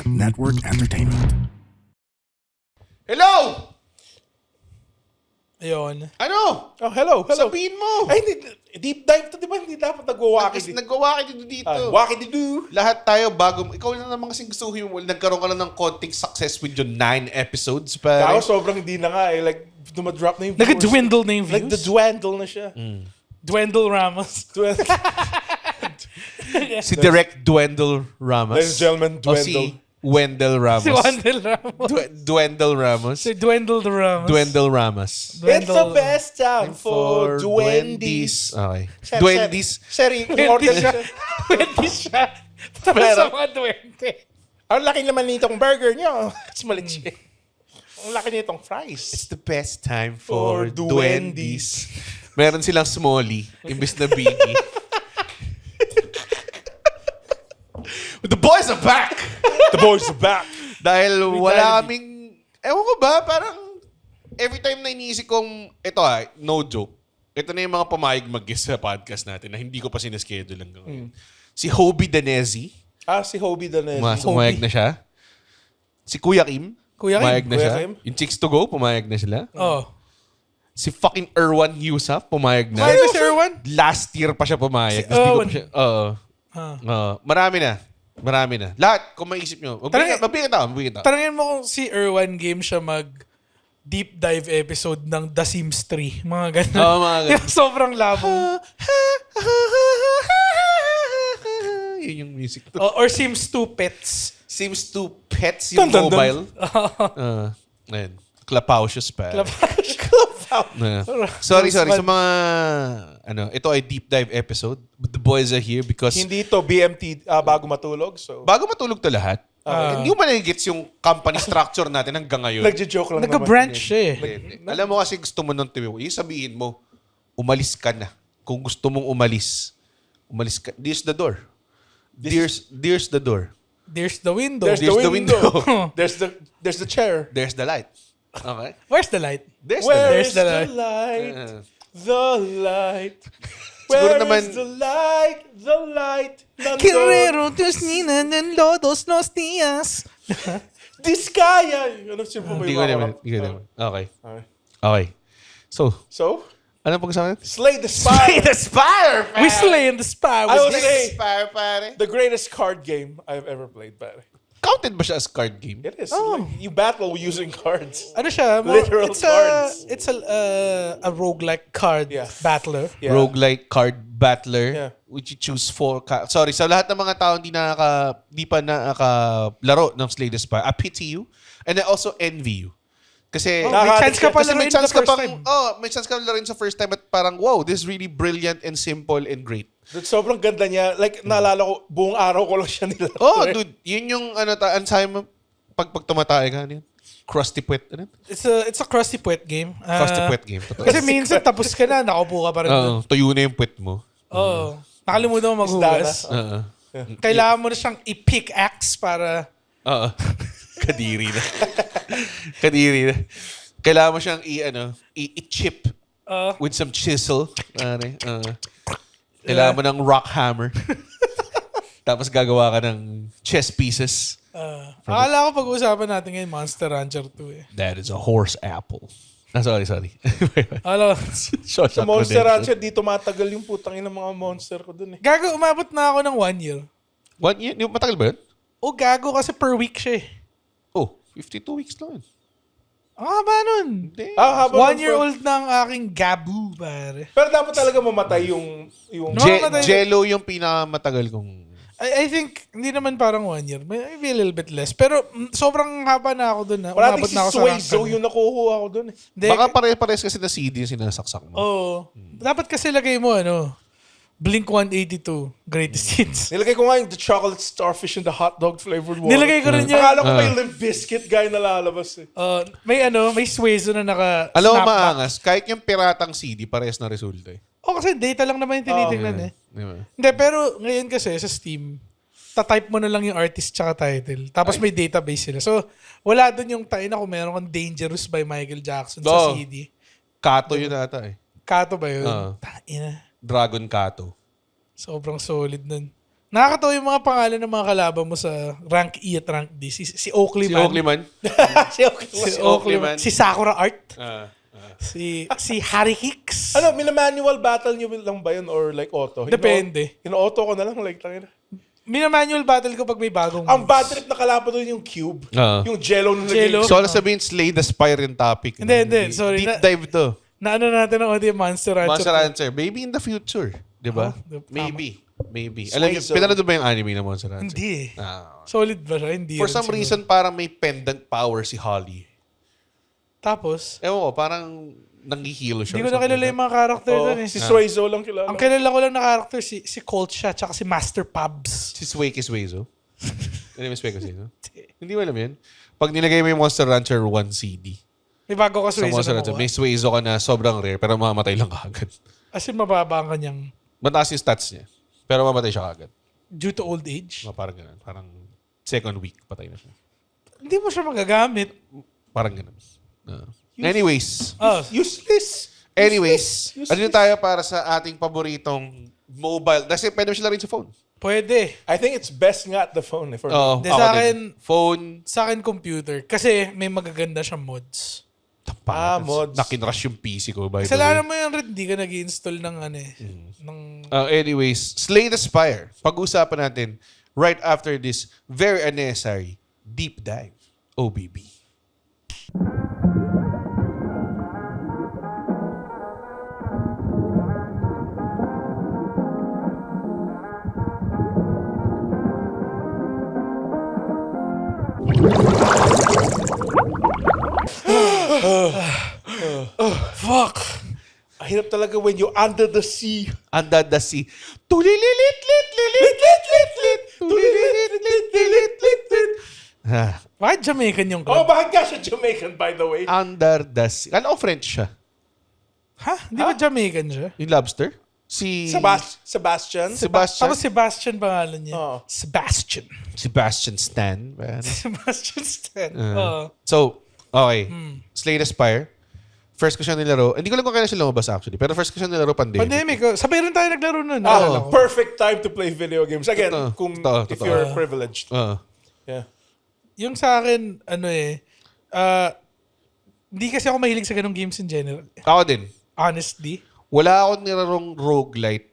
Network Entertainment. Hello! Ayun. Ano? Oh, hello. Sabihin mo! Ay, deep dive to, di ba? Hindi dapat nag-waki. Nagwawaki dito. Waki-di-do. Lahat tayo bago. Ikaw lang naman kasing gustuhin mo. Nagkaroon ka lang ng konting success with your 9 episodes. Kaya sobrang hindi na nga eh. Like, dumadrop na yung viewers. Nag-dwindle na yung views. Like, the-dwindle na siya. Dwindle Ramos. Si Direct Dwendell Ramos. Ladies and gentlemen, O Dwendell. si Wendell Ramos. Si Wendell Ramos. Dwendell Ramos. Si Dwindle the Ramos. Dwendell Ramos. It's the best time for Duendes. Okay. Duendes. Sorry, Wendy siya. Wendy siya. Para Pero- sa mga duwende. Ang laki naman nitong burger niyo. It's maliit. Ang laki nitong fries. It's the best time For for Duendes. Duendes. Meron silang Smolly, imbis na Biggie. The boys are back! The boys are back. Dahil wala kaming... Ewan ko ba, parang... Every time na iniisip kong... Ito no joke. Ito na yung mga pumayag mag-guest sa podcast natin na hindi ko pa sinaschedule hanggang ngayon. Si Hobie Danezi. Si Hobie Danez. Pumayag na siya. Si Kuya Kim. Kuya Kim. Pumayag na Kuya siya. Kim. Yung Chicks to Go, pumayag na sila. Oh. Si fucking Erwan Yusuf, pumayag na. Kuya si Erwan? Last year pa siya pumayag. Si Tapos di ko Erwan. pa siya... Oo. Marami na. Marami na. Lahat, kung maisip nyo. Mabigat ako. Tanungin mo kung si Erwan game siya mag deep dive episode ng The Sims 3. Mga ganun. Oo, mga ganun. Yung sobrang labo. Yun yung music. Or Sims 2 Pets. Sims 2 Pets yung Dun, dun, dun. mobile. Ayun. Clapaucious pa. Sorry. Sa mga, ito ay deep dive episode. But the boys are here because Hindi to BMT bago matulog. So, bago matulog to lahat, hindi mo manigits yung company structure natin hanggang ngayon. nagjo-joke lang naman. Nagka-branch siya eh. Alam mo kasi gusto mo nung TV. Yung sabihin mo, umalis ka na. Kung gusto mong umalis ka. There's the door. There's the door. There's the window. There's the window. there's the chair. There's the light. Okay? Where's the light? There's Where's the the light. light? Uh, The light. Siguro Where naman- is the light? The light. Guerrero, Dios nina, ng lodos, los días. Diskaya. Ano siya po Hindi ko naman. Okay. Okay. Okay. So, Ano pag-usapan natin? Slay the Spire. the Spire, We slay in the spy. I will We say, Spire, pare. the greatest card game I've ever played, pare. Counted ba siya as card game? It is. You battle using cards. Ano siya? Literal cards. It's a roguelike card Yeah. battler. Yeah. Roguelike card battler, Yeah. which you choose for... Sorry, sa lahat ng mga tao di pa nakakalaro ng Slay the Spire, I pity you and I also envy you. Kasi May chance ka pa kasi may laruin chance the ka first pang, time. may chance ka laruin sa first time at parang, wow, this is really brilliant and simple and great. Dude, sobrang ganda niya. Like, naalala ko, buong araw ko lang siya nilaro. Oh, dude, yun yung ang sabi mo, pag tumatay ka, ano yun? Crusty puwet. Ano? It's a crusty puwet game. Crusty puwet game. Totoo. Kasi minsan tapos ka na, nakaupo ka pa rin doon. Oo, tuyo na yung puwet mo. Oo. Nakalimutan mo maghugas. Oo. Kailangan mo na siyang i-pickaxe para... Oo. Kadiri na. Kadiri na. Kailangan mo siyang i-chip with some chisel. Kailangan mo ng rock hammer. Tapos gagawa ka ng chess pieces. Akala ko pag-uusapan natin ngayon Monster Rancher 2 eh. That is a horse apple. Sorry. Akala ko, Sa Monster Rancher, dito matagal yung putang ina mga monster ko dun eh. gago, umabot na ako ng 1 year. 1 year? Matagal ba yun? O gago kasi per week siya eh. Oh, 52 weeks lang yun. Ba nun? Hindi. Habang 1 year old ng aking gabu, pare. Pero dapat talaga mamatay yung No. Jello yung pinakamatagal kong... I think, hindi naman parang 1 year. Maybe a little bit less. Pero sobrang haba na ako dun. Parating Umabot si na ako Sway sa Zo yung nakuha ako dun eh. Hindi, Baka pare-pares kasi na CD yung sinasaksak mo. Oo. Dapat kasi lagay mo, Blink 182, Greatest Hits. Nilagay ko nga yung the chocolate starfish and the hot dog flavored water. Nilagay ko rin yun. Akala ko may Limp Bizkit guy na lalabas eh. May Swazo na naka Alam mo snapback. maangas, kahit yung piratang CD, parehas na resulta eh. Kasi data lang naman yung tinitingnan eh. Di ba? Hindi, pero ngayon kasi sa Steam, tatype mo na lang yung artist tsaka title. Tapos may database sila. So, wala dun yung tayo na kung meron kang Dangerous by Michael Jackson sa CD. Kato yun ata eh. Kato ba yun? Oo. Ina. Dragon Kato. Sobrang solid nun. Nakakatawa yung mga pangalan ng mga kalaban mo sa rank E at rank D. Si Oakley Si Man. Oakley man. Si Oakley. Si Oakley Man. Si Sakura Art. Ah. Si Harry Hicks. Ano, minamanual battle nyo lang ba yun or like auto? Depende. Ino-auto ko na lang. Like, tangina. Minamanual battle ko pag may bagong Ang moves. bad trip na kalaban doon yung cube. Yung jello na Jello. naging... So, ano sabihin, Slay the Spire yung topic. Hindi. Sorry. Deep dive to. Naano natin ang audio Monster Rancher. Monster Rancher. Maybe in the future. Di ba? Maybe. Alam niyo, Swayzo. pinanood ba yung anime ng Monster Rancher? Hindi eh. Ah. Solid ba siya? Hindi. For rin some siguro. reason, parang may pendant power si Holly. Tapos, Ewan ko, parang nangihilo siya. hindi ko na kilala yung mga character Oh, doon eh. si Swayzo lang kilala. Ang kilala ko lang na character, si Colt siya, tsaka si Master Pabs. Si Sway Kiswayzo. Ano yung Sway Kiswayzo? Hindi mo alam yun? Pag nilagay mo yung Monster Rancher 1 CD, May bago ka sa Swayzo Monster na Rancher, makuha. may Swayzo ka na sobrang rare, pero mamamatay lang kaagad. As in, mababa ang kanyang Mataas yung stats niya, pero mamatay siya kaagad. due to old age. Parang ganun. Parang second week, patay na siya. Hindi mo siya magagamit. Parang ganun. Anyways, Oh, Useless. ano yun tayo para sa ating paboritong mobile? Kasi pwede mo siya rin sa phone. pwede. I think it's best nga at the phone. For me. Oo, Hindi, ako sa din. akin, Phone. Sa akin, computer. Kasi may magaganda siyang mods. Mods. Nakinrush yung PC ko, by the way. Kasalanan mo yan rin, hindi ka nag-install ng ano eh. Ng... Anyways, Slay the Spire. Pag-usapan natin right after this very unnecessary deep dive. OBB. Fuck! Ang hirap talaga when you're under the sea. Under the sea. Tulilit, lit, lilit, lit, lit, lit. Tulilit, lit, lilit, lit, lit. Ah, Bakit Jamaican yung Oh, club? bakit ka siya Jamaican, by the way? Under the sea. Ano ko French siya? Ha? Hindi ba Jamaican siya? Yung lobster? Si... Sebastian? Sebastian. Tapos Sebastian pangalan niya. Oo. Sebastian. Sebastian Stan. Sebastian Stan. Oo. So, okay. Slay the Spire. First ko siya nilaro. Hindi ko lang kung kailan siya lumabas actually. Pero first ko siya nilaro pandemic. Pandemic. Sabay rin tayo naglaro nun. naalala ko. Perfect time to play video games. Again, Totoo. if Totoo. you're privileged. Yeah. Yung sa akin, hindi kasi ako mahilig sa ganong games in general. Ako din. Honestly. Wala akong nilarong roguelite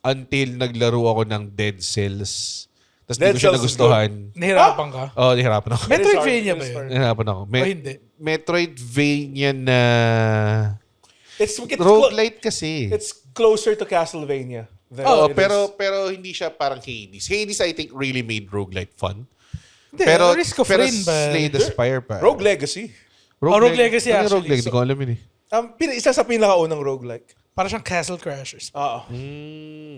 until naglaro ako ng Dead Cells. Tapos Dead di ko siya Cells is nagustuhan. Nahirapan ka. Oo, nahirapan ako. Metroidvania ba It is yun? hard. Nahirapan ako. O hindi? Metroidvania na... It's Roguelite kasi. It's closer to Castlevania. than Oo, it is. pero hindi siya parang Hades. Hades, I think, really made roguelite fun. Hindi, Pero, Risk of pero Rain ba? Slay the Spire pa. Rogue Legacy. Rogue Legacy Ano yung actually. Rogue Legacy? Hindi ko alam yun eh. Isa sa pinakaunang roguelike. Para siyang Castle Crashers. Oo.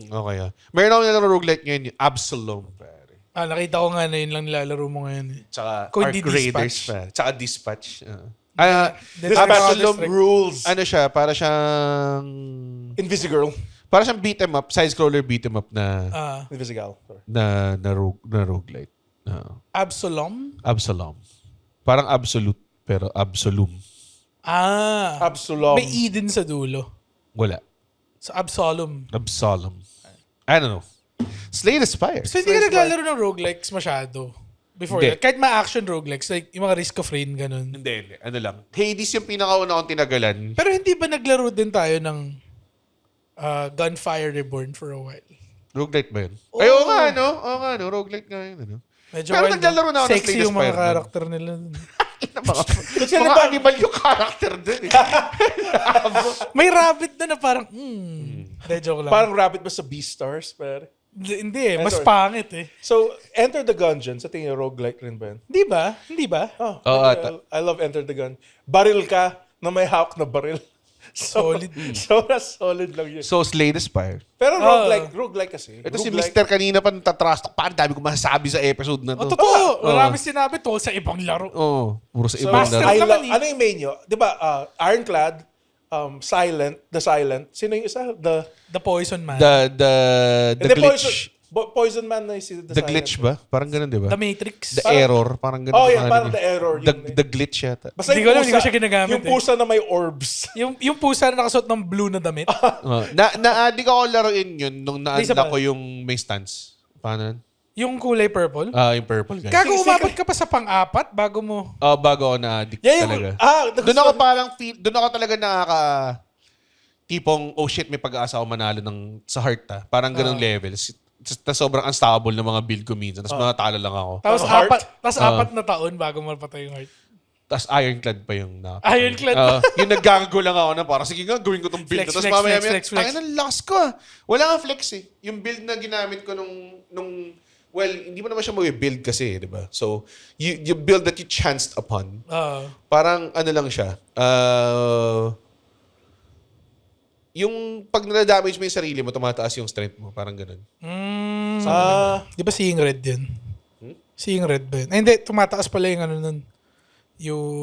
Okay ah. Meron ako nilalaro roguelite ngayon, yung Absalom. Pare. Nakita ko nga na yun lang nilalaro mo ngayon eh. Tsaka Kung Arc hindi Raiders Dispatch. pa. Tsaka Dispatch. Dispatch Absalom rules. Ano siya? Para siyang... Invisigirl. Para siyang beat 'em up, side-scroller beat 'em up na Invisigal. Sorry. na roguelite. Absalom? Absalom. Parang absolute, pero Absolum. Absalom. May Eden sa dulo. Wala. Sa Absalom. Absolum. I don't know. Slay the Spire. So hindi ka naglalaro ng roguelikes masyado. Before Hindi. that. Kahit ma-action roguelikes, like yung mga Risk of Rain, ganun. Hindi. Ano lang. Hades yung pinakauna kong tinagalan. Pero hindi ba naglaro din tayo ng Gunfire Reborn for a while? Roguelite ba yun? Oo. Ay, oo nga, no? Oo nga, no? Roguelite nga yun, ano? Medyo Pero wild, naglalaro na ako ng sexy Slay the yung mga Spire. karakter nila. Mga animal yung character dun eh. May rabbit na na parang, De, joke lang. Parang rabbit ba sa Beastars? Pero... Hindi eh, mas sorry. pangit eh. So, Enter the Gungeon, sa tingin roguelike rin ba yun? Hindi ba? Hindi ba? Oh, Oo, I love Enter the Gun. Baril ka na may hawak na baril. Solid. Solid lang yun. So, Slay the Spire. Pero roguelike kasi. Ito si Roguelike- Mr. kanina pa natatrust. Parang dami ko masasabi sa episode na to. Totoo. Marami sinabi to sa ibang laro. Oo. Puro sa So, ibang Master laro. naman eh. ano yung main nyo? Di ba, Ironclad, The Silent. Sino yung isa? The Poison Man. The Hindi, glitch. Poison Man na yung si The The Silent. glitch ba? Parang ganun, di ba? The Matrix. The error. Parang ganun. Oh, yeah, pangalan parang niya. the error. The glitch yata. Basta Hindi ko alam, hindi ko siya ginagamit Yung pusa na may orbs. Yung pusa na nakasuot ng blue na damit. Di ko ako laruin yun nung Isa na-unlock pa. ko yung may stance. Paano yun? Yung kulay purple. Yung purple guys. Gago, Sige, umabot ka pa sa pang-apat bago mo. Bago ako na-addict Yeah, talaga. doon Doon ako talaga tipong, oh shit, may pag-aasa ako manalo sa heart Parang ganung levels. Tapos sobrang unstoppable ng mga build ko minsan. Tapos matalo lang ako. Tapos Heart? apat na taon bago mapatay yung heart. Tapos ironclad pa yung Ironclad pa. Yung nagagago lang ako na parang, sige nga, gawin ko tong build. Flex, Tapos flex, mamaya, flex. tangin ang lakas ko Wala nga flex Yung build na ginamit ko well, hindi mo naman siya mag-build kasi, di ba? So, you build that you chanced upon. Parang ano lang siya. Yung pag nala-damage mo yung sarili mo, tumataas yung strength mo. Parang ganun. Di ba seeing red yun? Seeing red ba yun? Ay, hindi, tumataas pala yung ano nun.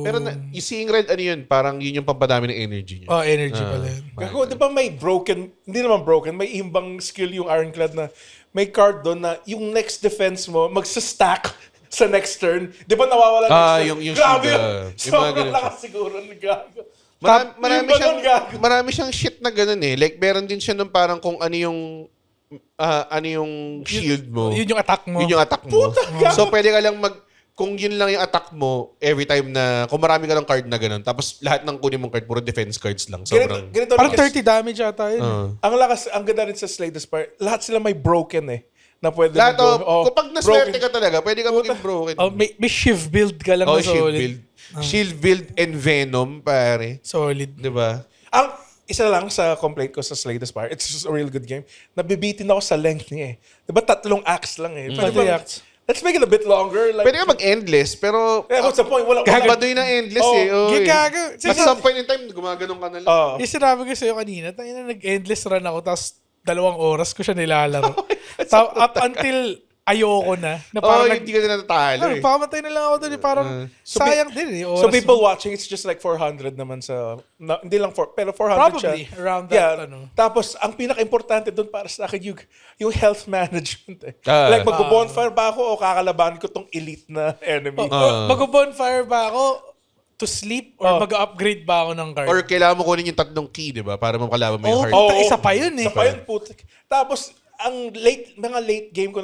Pero yung seeing red, ano yun? Parang yun yung pampadami ng energy niya. Energy pala yun. Gago, di ba may broken, hindi naman broken, may imbang skill yung Ironclad na may card doon na yung next defense mo, magsa-stack sa next turn. Di ba nawawala yung Grabe! shield, yung mga Sobrang ganun lakas siguro ng gago. Marami siyang shit na ganun Like, meron din siya nung parang kung ano yung shield mo. Yun yung attack mo. Yun yung attack mo. So, pwede ka lang kung yun lang yung attack mo, every time na, kung marami ka ng card na ganun, tapos lahat ng kunin mong card, puro defense cards lang. Sobrang... Ganito Parang rin 30 damage ata yun. ang lakas, ang ganda rin sa Slay the Spire, lahat sila may broken na pwede Lahat mo kapag naswerte ka talaga, pwede ka maging broken. May shiv build ka lang na shield solid. build. Shield build and Venom, pare. Solid. Di ba? Ang isa lang sa complaint ko sa Slay the Spire, it's just a real good game. Nabibitin ako sa length niya Diba 3 acts lang Pwede Three ba- acts. Let's make it a bit longer. Like, Pwede ka mag-endless, pero... what's the point? Wala. Baduy ng endless Gago. At some point in time, gumaganong ka na lang. Yung sinabi ko sa'yo kanina, nag-endless run ako, tapos 2 oras ko siya nilalaro. Up until ayoko na parang hindi ka na natatalo pamatay na lang ako doon. Parang sayang din So people watching, it's just like 400 naman sa... hindi lang pero 400 probably siya. around that. Tapos, ang pinaka-importante doon para sa akin, yung health management like, magbo-bonfire ba ako o kakalabanin ko tong elite na enemy? Mag-bonfire ba ako to sleep or mag-upgrade ba ako ng card? Or kailangan mo kunin yung 3 key, di ba? Para makalaban mo yung heart. Isa pa yun Isa pa yun, putik. Tapos, ang late game ko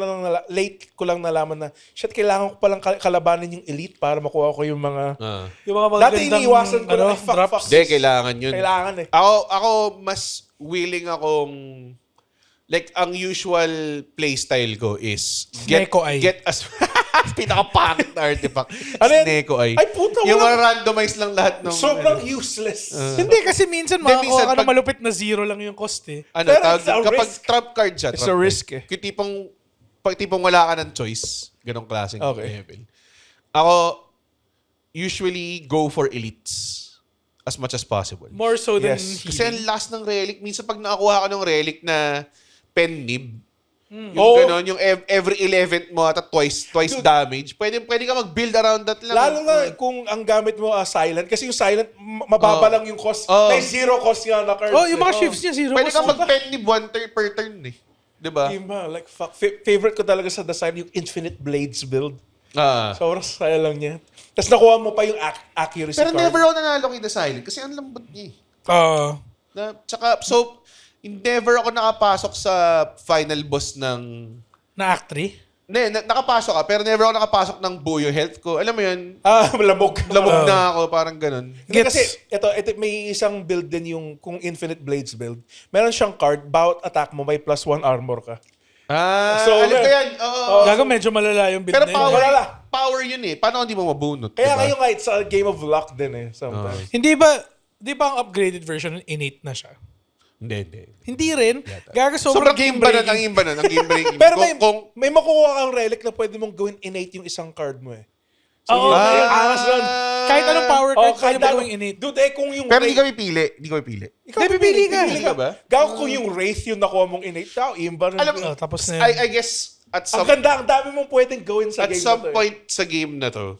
lang nalaman na shit, kailangan ko palang kalabanin yung elite para makuha ko yung mga dati iniiwasan ko na fuck. Hindi, kailangan yun. Kailangan Ako mas willing akong like ang usual playstyle ko is get as pinaka-pangit na artifact. Sneko Eye. Ay, puta, yung randomize lang lahat ng... Sobrang useless. Hindi, kasi minsan makakuha ka ng malupit na 0 lang yung cost kapag trap card siya. It's a risk Yung tipong wala ka ng choice. Ganong klaseng level. Ako, usually go for elites as much as possible. More so than Kasi ang last ng relic, minsan pag nakakuha ka ng relic na pen nib, yung gano'n, yung every 11th mo at twice damage, pwede ka mag-build around that lang. Lalo na kung ang gamit mo silent, kasi yung silent, mababa lang yung cost. May 0 cost nga na card. Yung mga shifts niya, 0 pwede cost. ka mag-pen nib 1 turn per turn Diba? Like, fuck. Favorite ko talaga sa design yung Infinite Blades build. Sobrang saya lang niya. Tapos nakuha mo pa yung accuracy Pero card. never ako nanalo kay The Silent kasi ang lambot niya Tsaka, so, never ako nakapasok sa final boss ng... Na Act 3? Hindi, nakapasok ka, pero never ako nakapasok ng buo yung health ko. Alam mo yun? Lamog. Lamog na ako, parang ganun. Kasi, ito, may isang build din yung, kung Infinite Blades build. Meron siyang card, bawat attack mo, may +1 armor ka. So, alam ko yan. Gago, medyo malala yung build pero na yun. power yun Paano hindi mo mabunot? Kaya diba? ngayon nga, it's a game of luck din sometimes. Hindi ba ang upgraded version innate na siya? Hindi rin. Gago, sobrang game ba ang game breaking. Pero may makukuha kang relic na pwede mong gawin innate yung isang card mo So, kahit anong power card, kaya mo gawing innate. Dude, kung yung pero hindi ka pipili. Ikaw pipili ka ba? Gago kung yung Wraith yung nakuha mong innate, imba rin. Tapos na yun. I guess, ang ganda, ang dami mong pwedeng gawin sa game na to. At some point sa game na to,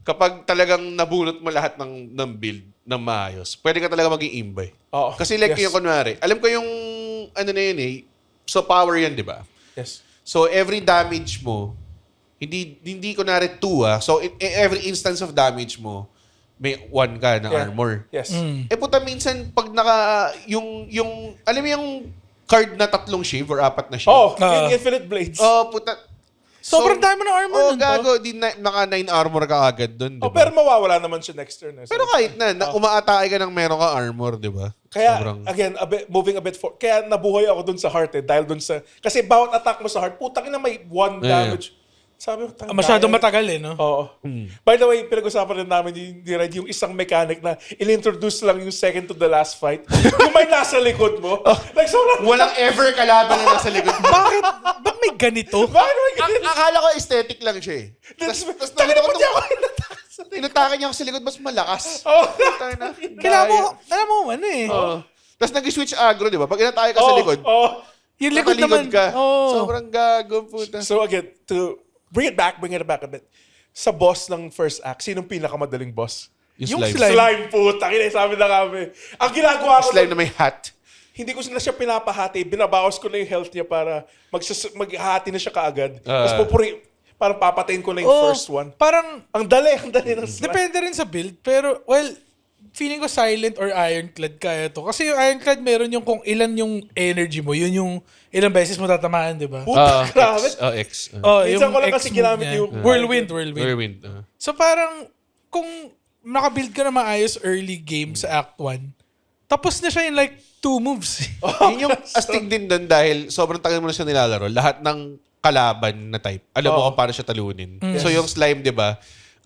kapag talagang nabunot mo lahat ng build ng maayos, pwede ka talaga maging imbay. Kasi like yung kunwari, alam ko yung ano na yun so power yan, di ba? Yes. So every damage mo, hindi kunwari 2 so every instance of damage mo, may 1 ka na armor. Yes. Puta minsan pag yung alam mo yung card na 3 shield or 4 na shield. Oh, yung Infinite Blades. Oh, puta. Sobrang dami ng armor nun, gago. Naka 9 armor ka agad dun, di ba? Pero mawawala naman siya next turn. Pero kahit na umaatake ka ng meron ka armor, di ba? Kaya, again, moving a bit forward. Kaya nabuhay ako dun sa heart dahil dun sa... Kasi bawat attack mo sa heart, putang ina may 1 damage. Sabi ko, masyadong matagal no? Oo. By the way, pinag-usapan rin namin yung isang mechanic na in-introduce lang yung second to the last fight. Yung may nasa likod mo. Like, sobrang... Walang ever kalaban na nasa likod mo. Bakit? Ba't may ganito? Bakit may ganito? Akala ko aesthetic lang siya eh. Tapos nakita ko inatake niya ako sa likod, mas malakas. Alam mo, ano eh. Tapos nag-switch aggro, di ba? Pag inatake ka sa likod, yung likod naman. ka. Sobrang gago, puta. So again, to bring it back a bit. Sa boss ng first act, sinong pinakamadaling boss? Yung slime puta. Sabi na kami. Ang ginagawa ko slime na may hat. Hindi ko na siya pinapahati. Binabawas ko na yung health niya para maghahati na siya kaagad. Tapos parang papatayin ko na yung first one. Parang, ang dali ng slime. depende rin sa build. Pero, well, feeling ko silent or ironclad kaya to. Kasi yung ironclad meron yung kung ilan yung energy mo. Yun yung ilang beses mo tatamaan, di ba? Puta, grabe. X. Minsan ko lang kasi ginamit yung... Whirlwind. So parang, kung nakabuild ka na maayos early game sa Act 1, tapos na siya in like 2 moves. Yun yung astig din doon dahil sobrang tagal mo na siya nilalaro. Lahat ng kalaban na type, alam mo kung paano siya talunin. So yung slime, di ba,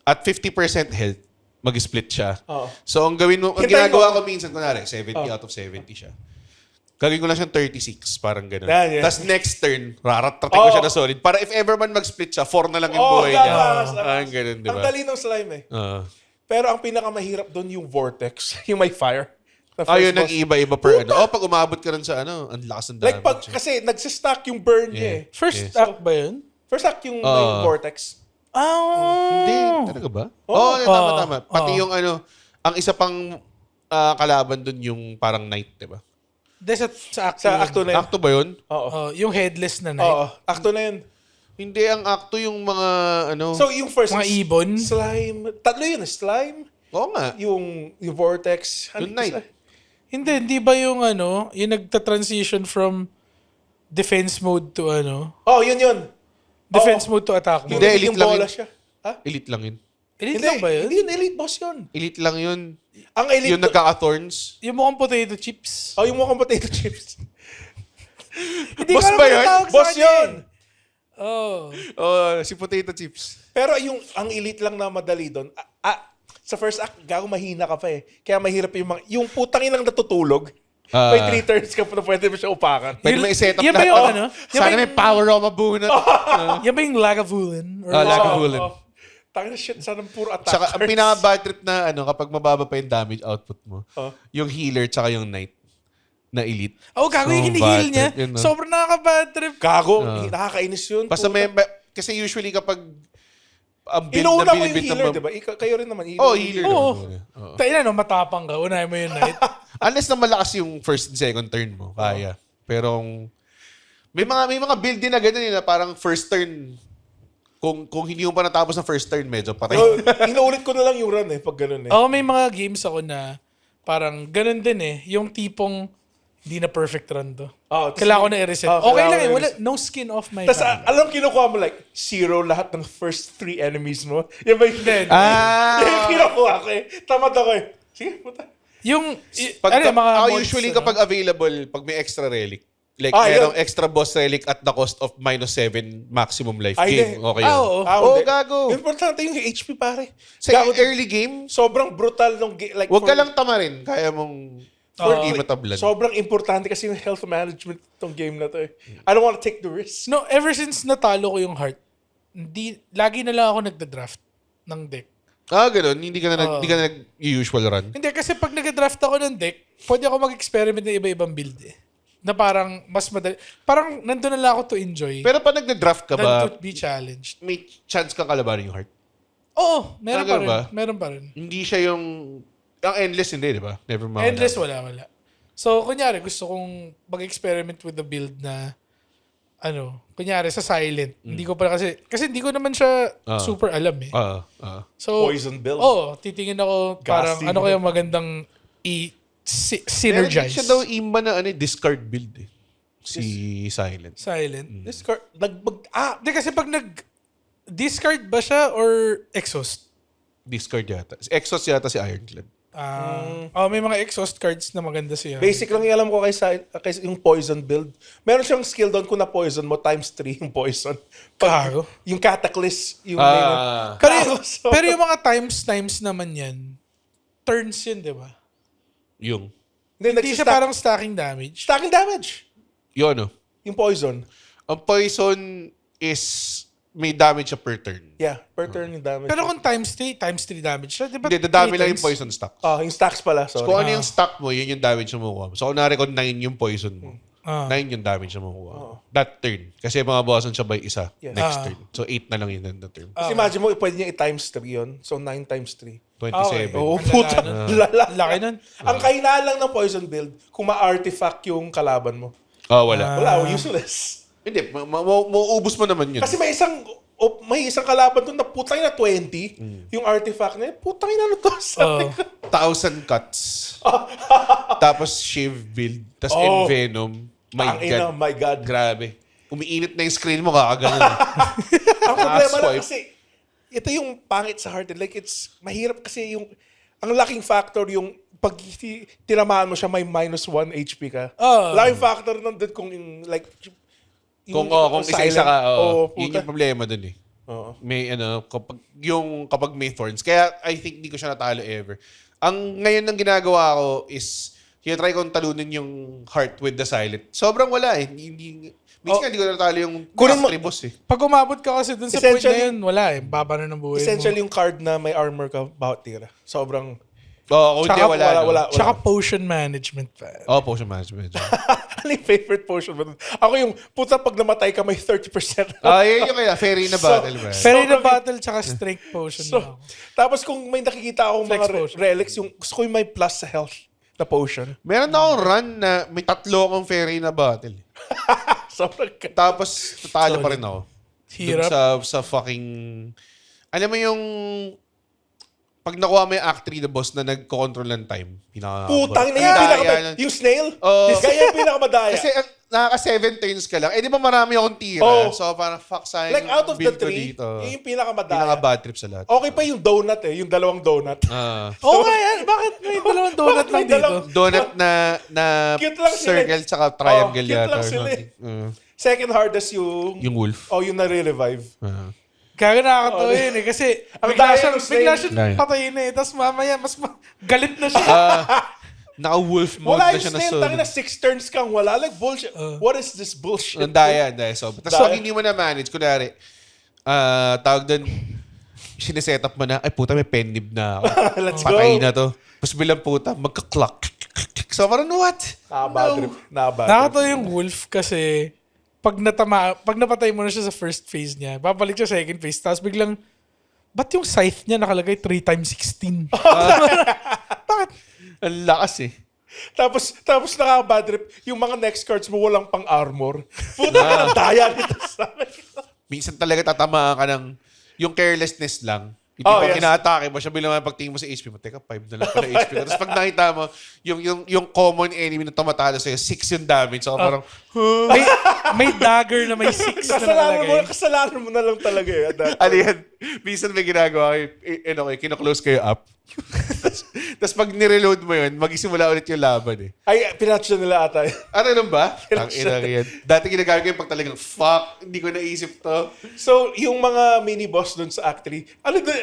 at 50% health, mag-split siya. So ang gawin mo, ang ginagawa ko minsan, kunwari, 70 out of 70 siya. Gagawin ko lang siyang 36, parang gano'n. Yeah. Tapos next turn, raratrating ko siya na solid. Para if ever man mag-split siya, 4 na lang yung buhay niya. Ang gano'n, di ba? Ang dali ng slime eh. Pero ang pinakamahirap doon yung vortex, yung may fire. Ayun, nag-iiba-iba per ano. Pag umabot ka rin sa ano, ang lakas ng damage. Like kasi nagsistack yung burn niya eh. First act ba yun? First act yung may vortex. Hindi, talaga ba? Tama. Pati yung ano, ang isa pang kalaban dun yung parang knight, di ba? Hindi, sa acto. Sa acto na yun. Acto ba yun? Oo. Yung headless na knight. Oo, acto na yun. Hindi, ang acto yung mga ano... So yung first... Mga ibon? Slime. Tatlo yun, slime. Oo nga. Yung vortex. Yung knight. Hindi ba yung ano, yung nagta-transition from defense mode to ano? Oh, yun. Defense mode to attack mode. Hindi, elite yung lang bola yun. siya. Ha? Elite lang yun. Elite lang ba yun? Hindi yun, elite boss yun. Elite lang yun. Ang elite... Yung nagkaka-thorns. Yung mukhang potato chips. Oh, yung mukhang potato chips. Hindi Boss ko alam ba ano yun? tawag sa Boss kanya yun. eh. Oh. Si potato chips. Pero yung ang elite lang na madali doon, sa first act, gago mahina ka pa eh. Kaya mahirap yung putang inang natutulog. May 3 turns ka pa na pwede mo siya upakan. Pwede mo i-set up yan ba yung ano? Sana may power of a bunot. Yan ba yung Lagavulin? Lagavulin. Tangina shit, sana puro attack Saka ang cards. pinaka-bad trip na ano, kapag mababa pa yung damage output mo, yung healer tsaka yung knight na elite. Gago yung So, hinihil bad niya. trip yun, no? Sobrang nakaka-bad trip. Gago, nakakainis yun. Basta Puta. kasi usually kapag ang build Inuuna na mo yung binibit healer, ng... di ba? Kayo rin naman. Healer. Oo. Tayo na, no, matapang ka. Unahin mo yung knight. Unless na malakas yung first and second turn mo, kaya. Pero may mga build din na ganun na parang first turn, kung hindi mo pa natapos ng first turn, medyo patay. Inuulit ko na lang yung run eh, pag ganun eh. May mga games ako na parang ganun din eh. Yung tipong hindi na perfect run to. Kailangan ko na i-reset. Okay lang eh. Wala, no skin off my Tapos hand. alam kinukuha mo like 0 lahat ng first 3 enemies mo. Yan ba yung yung kinukuha ko eh. Tamad ako eh. Sige, puta. Yung, Pag, mga mods, usually kapag available, pag may extra relic, like merong extra boss relic at the cost of -7 maximum life gain. Okay yun. Oo. Gago. Importante yung HP pare. Sa early game, Sobrang brutal nung like wag ka lang tamarin. Kaya mong hindi matablan. Sobrang importante kasi yung health management tong game na to eh. I don't want to take the risk. No, ever since natalo ko yung heart, lagi na lang ako nagda-draft ng deck. Ganun. Hindi ka na nag-usual run. Hindi, kasi pag nag-draft ako ng deck, pwede ako mag-experiment ng iba-ibang build eh. Na parang mas madali. Parang nandun na lang ako to enjoy. Pero pag nag-draft ka ba, than to be challenged. may chance kang kalabanin yung heart? Oo, meron pa Talaga rin. ba? Meron pa rin. Hindi siya yung... Ang endless hindi, di ba? Never mind. Endless, wala. So, kunyari, gusto kong mag-experiment with the build na kunyari sa silent. Hindi ko pa kasi hindi ko naman siya super alam eh. So, Poison build. Titingin ako Ghastly parang ano kaya build. magandang Meron synergize. siya daw imba na discard build eh. Si Silent. Discard, Hindi kasi pag discard ba siya or exhaust? Discard yata. Exhaust yata si Ironclad. May mga exhaust cards na maganda siya. basic lang yung alam ko kay yung poison build. Meron siyang skill doon kung na poison mo times 3 yung poison. Kago. Yung Cataclysm, yung Pero yung mga times naman yan, turns yun, di ba? Yung Hindi siya parang stacking damage. Stacking damage. Yung ano? Yung poison. Ang poison is may damage siya per turn. Yeah, per turn yung damage. Pero kung times 3 damage siya, di ba? Hindi, dadami lang yung poison stack. Yung stacks pala, So, sorry. kung ano yung stack mo, yun yung damage na makukuha mo. So, kunwari kung 9 yung poison mo, 9 yung damage na makukuha mo. That turn. Kasi mga bossan siya by isa next turn. So, 8 na lang yun na turn. Kasi imagine mo, pwede niya i-times 3 yun. So, 9 times 3. 27. Oo, Ang puta. lala, Laki nun. Ang kahinaan lang ng poison build, kung ma-artifact yung kalaban mo. Wala. Wala, useless. Hindi, mauubos mo naman yun. Kasi may isang kalaban doon na putang na 20. Yung artifact na yun, putang na to. Sabi ko. 1,000 cuts. Tapos shave build. Tapos Envenom. My God. Grabe. Umiinit na yung screen mo, kakaganon. Ang problema lang Swipe. kasi, ito yung pangit sa Hearted. Like, it's mahirap kasi ang laking factor yung pag tinamaan mo siya, may -1 HP ka. Laking factor nandun kung Kung isa-isa ka, yun puta. yung problema dun eh. Oo. May kapag may thorns. Kaya I think hindi ko siya natalo ever. Ang ngayon ang ginagawa ko is try kong talunin yung heart with the silent. Sobrang wala eh. Minsan hindi ko natalo yung mastery boss eh. Pag umabot ka kasi dun sa point na yun, wala eh. Baba na ng buhay Essentially mo. yung card na may armor ka, bawat tira. Sobrang... Kung hindi wala. Tsaka potion management pa. Potion management. Ano yung favorite potion mo? Ako yung, puta, pag namatay ka, may 30%. Yun yung kaya. Fairy na battle ba? Pero na battle tsaka strength potion na ako. Tapos kung may nakikita akong Flex mga potion. relics, yung gusto ko yung may plus sa health na potion. Meron na akong run na may 3 akong fairy na battle. Sobrang Tapos, tatalo pa rin ako. Dun Hirap. sa fucking... Alam mo yung... Pag nakuha mo yung Act 3 the boss na nagko-control ng time. putang na yung yung snail? Kaya yung pinakamadaya. Kasi nakaka-7 turns ka lang. Di ba marami akong tira? So parang fuck sayang. Like out of the build ko 3, dito. yung pinakamadaya. Pinaka-bad trip sa lahat. Okay pa yung donut yung dalawang donut. Oo nga yan. Bakit may dalawang donut lang dito? Donut na Cute lang sila. circle tsaka triangle Cute yata. lang sila. Second hardest yung wolf. yung nare-revive. Kaya nakakatawa yun eh. Kasi bigla siyang patayin eh. Tapos mamaya, galit na siya. Naka-wolf mode Wala na yung siya na snail, solo. tangin na 6 turns kang wala. Like, bullshit. What is this bullshit? Ang daya. So, tapos pag hindi mo na manage, kunwari, tawag doon, sineset up mo na, ay puta, may penib na ako. Let's Patay go. na to. Tapos bilang puta, magka-clock. So, parang what? Nakabad trip. Nakakatawa yung wolf kasi pag napatay mo na siya sa first phase niya, babalik siya second phase, tapos biglang, ba't yung scythe niya nakalagay 3x16? Bakit? Ang lakas eh. Tapos nakabad trip, yung mga next cards mo walang pang armor. Puta ka ng daya nito sa akin. Minsan talaga tatamaan ka ng, yung carelessness lang. Hindi pag kinaatake mo siya, bilang pagtingin mo sa HP mo, teka, 5 na lang pala HP ko. Tapos pag nakita mo, yung common enemy na tumatalo sa'yo, 6 yung damage. So parang, may dagger na may 6 na nakalagay. Kasalanan mo na lang talaga eh. ano yan? Minsan may ginagawa kayo, kino-close kayo up. Tapos pag nireload mo yun, mag-isimula ulit yung laban eh. Ay, pinatch na nila ata. Ano ba? Tangina yan. Dati ginagawa ko yung pag talagang, fuck, hindi ko naisip to. So, yung mga mini-boss dun sa Act 3,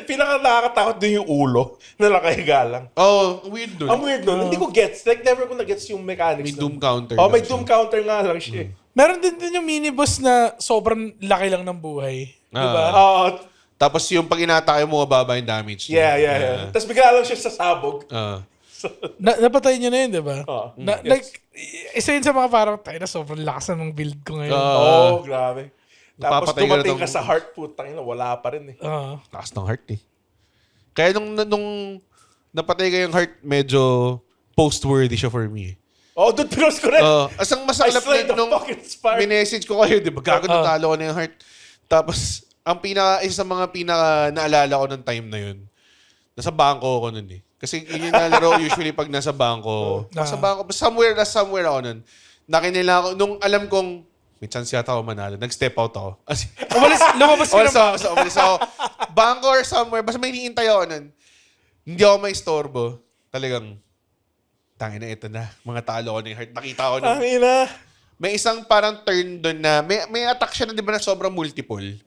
pinaka nakakatakot dun yung ulo na nakahiga lang. Ang weird dun. Ang weird dun. Hindi ko gets. Like, never ko na-gets yung mechanics. May doom counter. May doom counter nga lang siya. Meron din yung mini-boss na sobrang laki lang ng buhay. Diba? Tapos yung pag inatake mo, mababa yung damage. Yeah. Tapos bigla lang siya sasabog. Napatay niyo na yun, diba? Yes. Like, isa yun sa mga parang, tayo na sobrang lakas ng build ko ngayon. Grabe. Tapos dumating ka sa heart, putang ina, wala pa rin eh. Lakas ng heart eh. Kaya nung napatay ko yung heart, medyo post-worthy siya for me. Dude, pinos ko rin. Asang masaklap na nung minessage ko kayo, di ba? Gago natalo ko na yung heart. Tapos, isa sa mga pinaka naalala ko ng time na yun, nasa bangko ako nun eh. Kasi yun yung nalaro usually pag nasa bangko. Somewhere ako nun. nakinila ako. Nung alam kong may chance yata ako manalo, nag-step out ako. Lumabas ka na. Umalis ako. Bangko or somewhere. Basta may hinihintay ako nun. Hindi ako may istorbo. Talagang, tangina, ito na. Mga talo ko na yung heart. Nakita ko nun. Tangina. May isang parang turn doon na, may attack siya na di ba na sobrang multiple.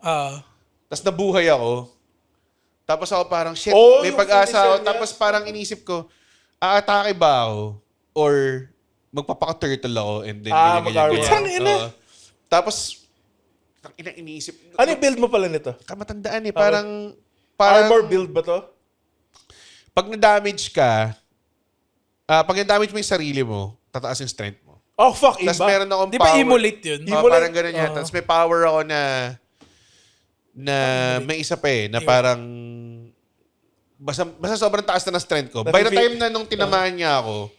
Tapos nabuhay ako. Tapos ako parang, shit, may pag-asa ako. Tapos parang inisip ko, aatake ba ako? Or magpapaka-turtle ako and then ganyan. Tapos, iniisip. Ano yung build mo pala nito? Kamatandaan eh. Parang armor build ba to? Pag na-damage ka, pag na-damage mo yung sarili mo, tataas yung strength mo. Oh, fuck. Tapos meron akong power. Di ba emulate yun? Parang ganun yan. Tapos may power ako na may isa pa na parang basta sobrang taas na ng strength ko. By the time na nung tinamaan niya ako,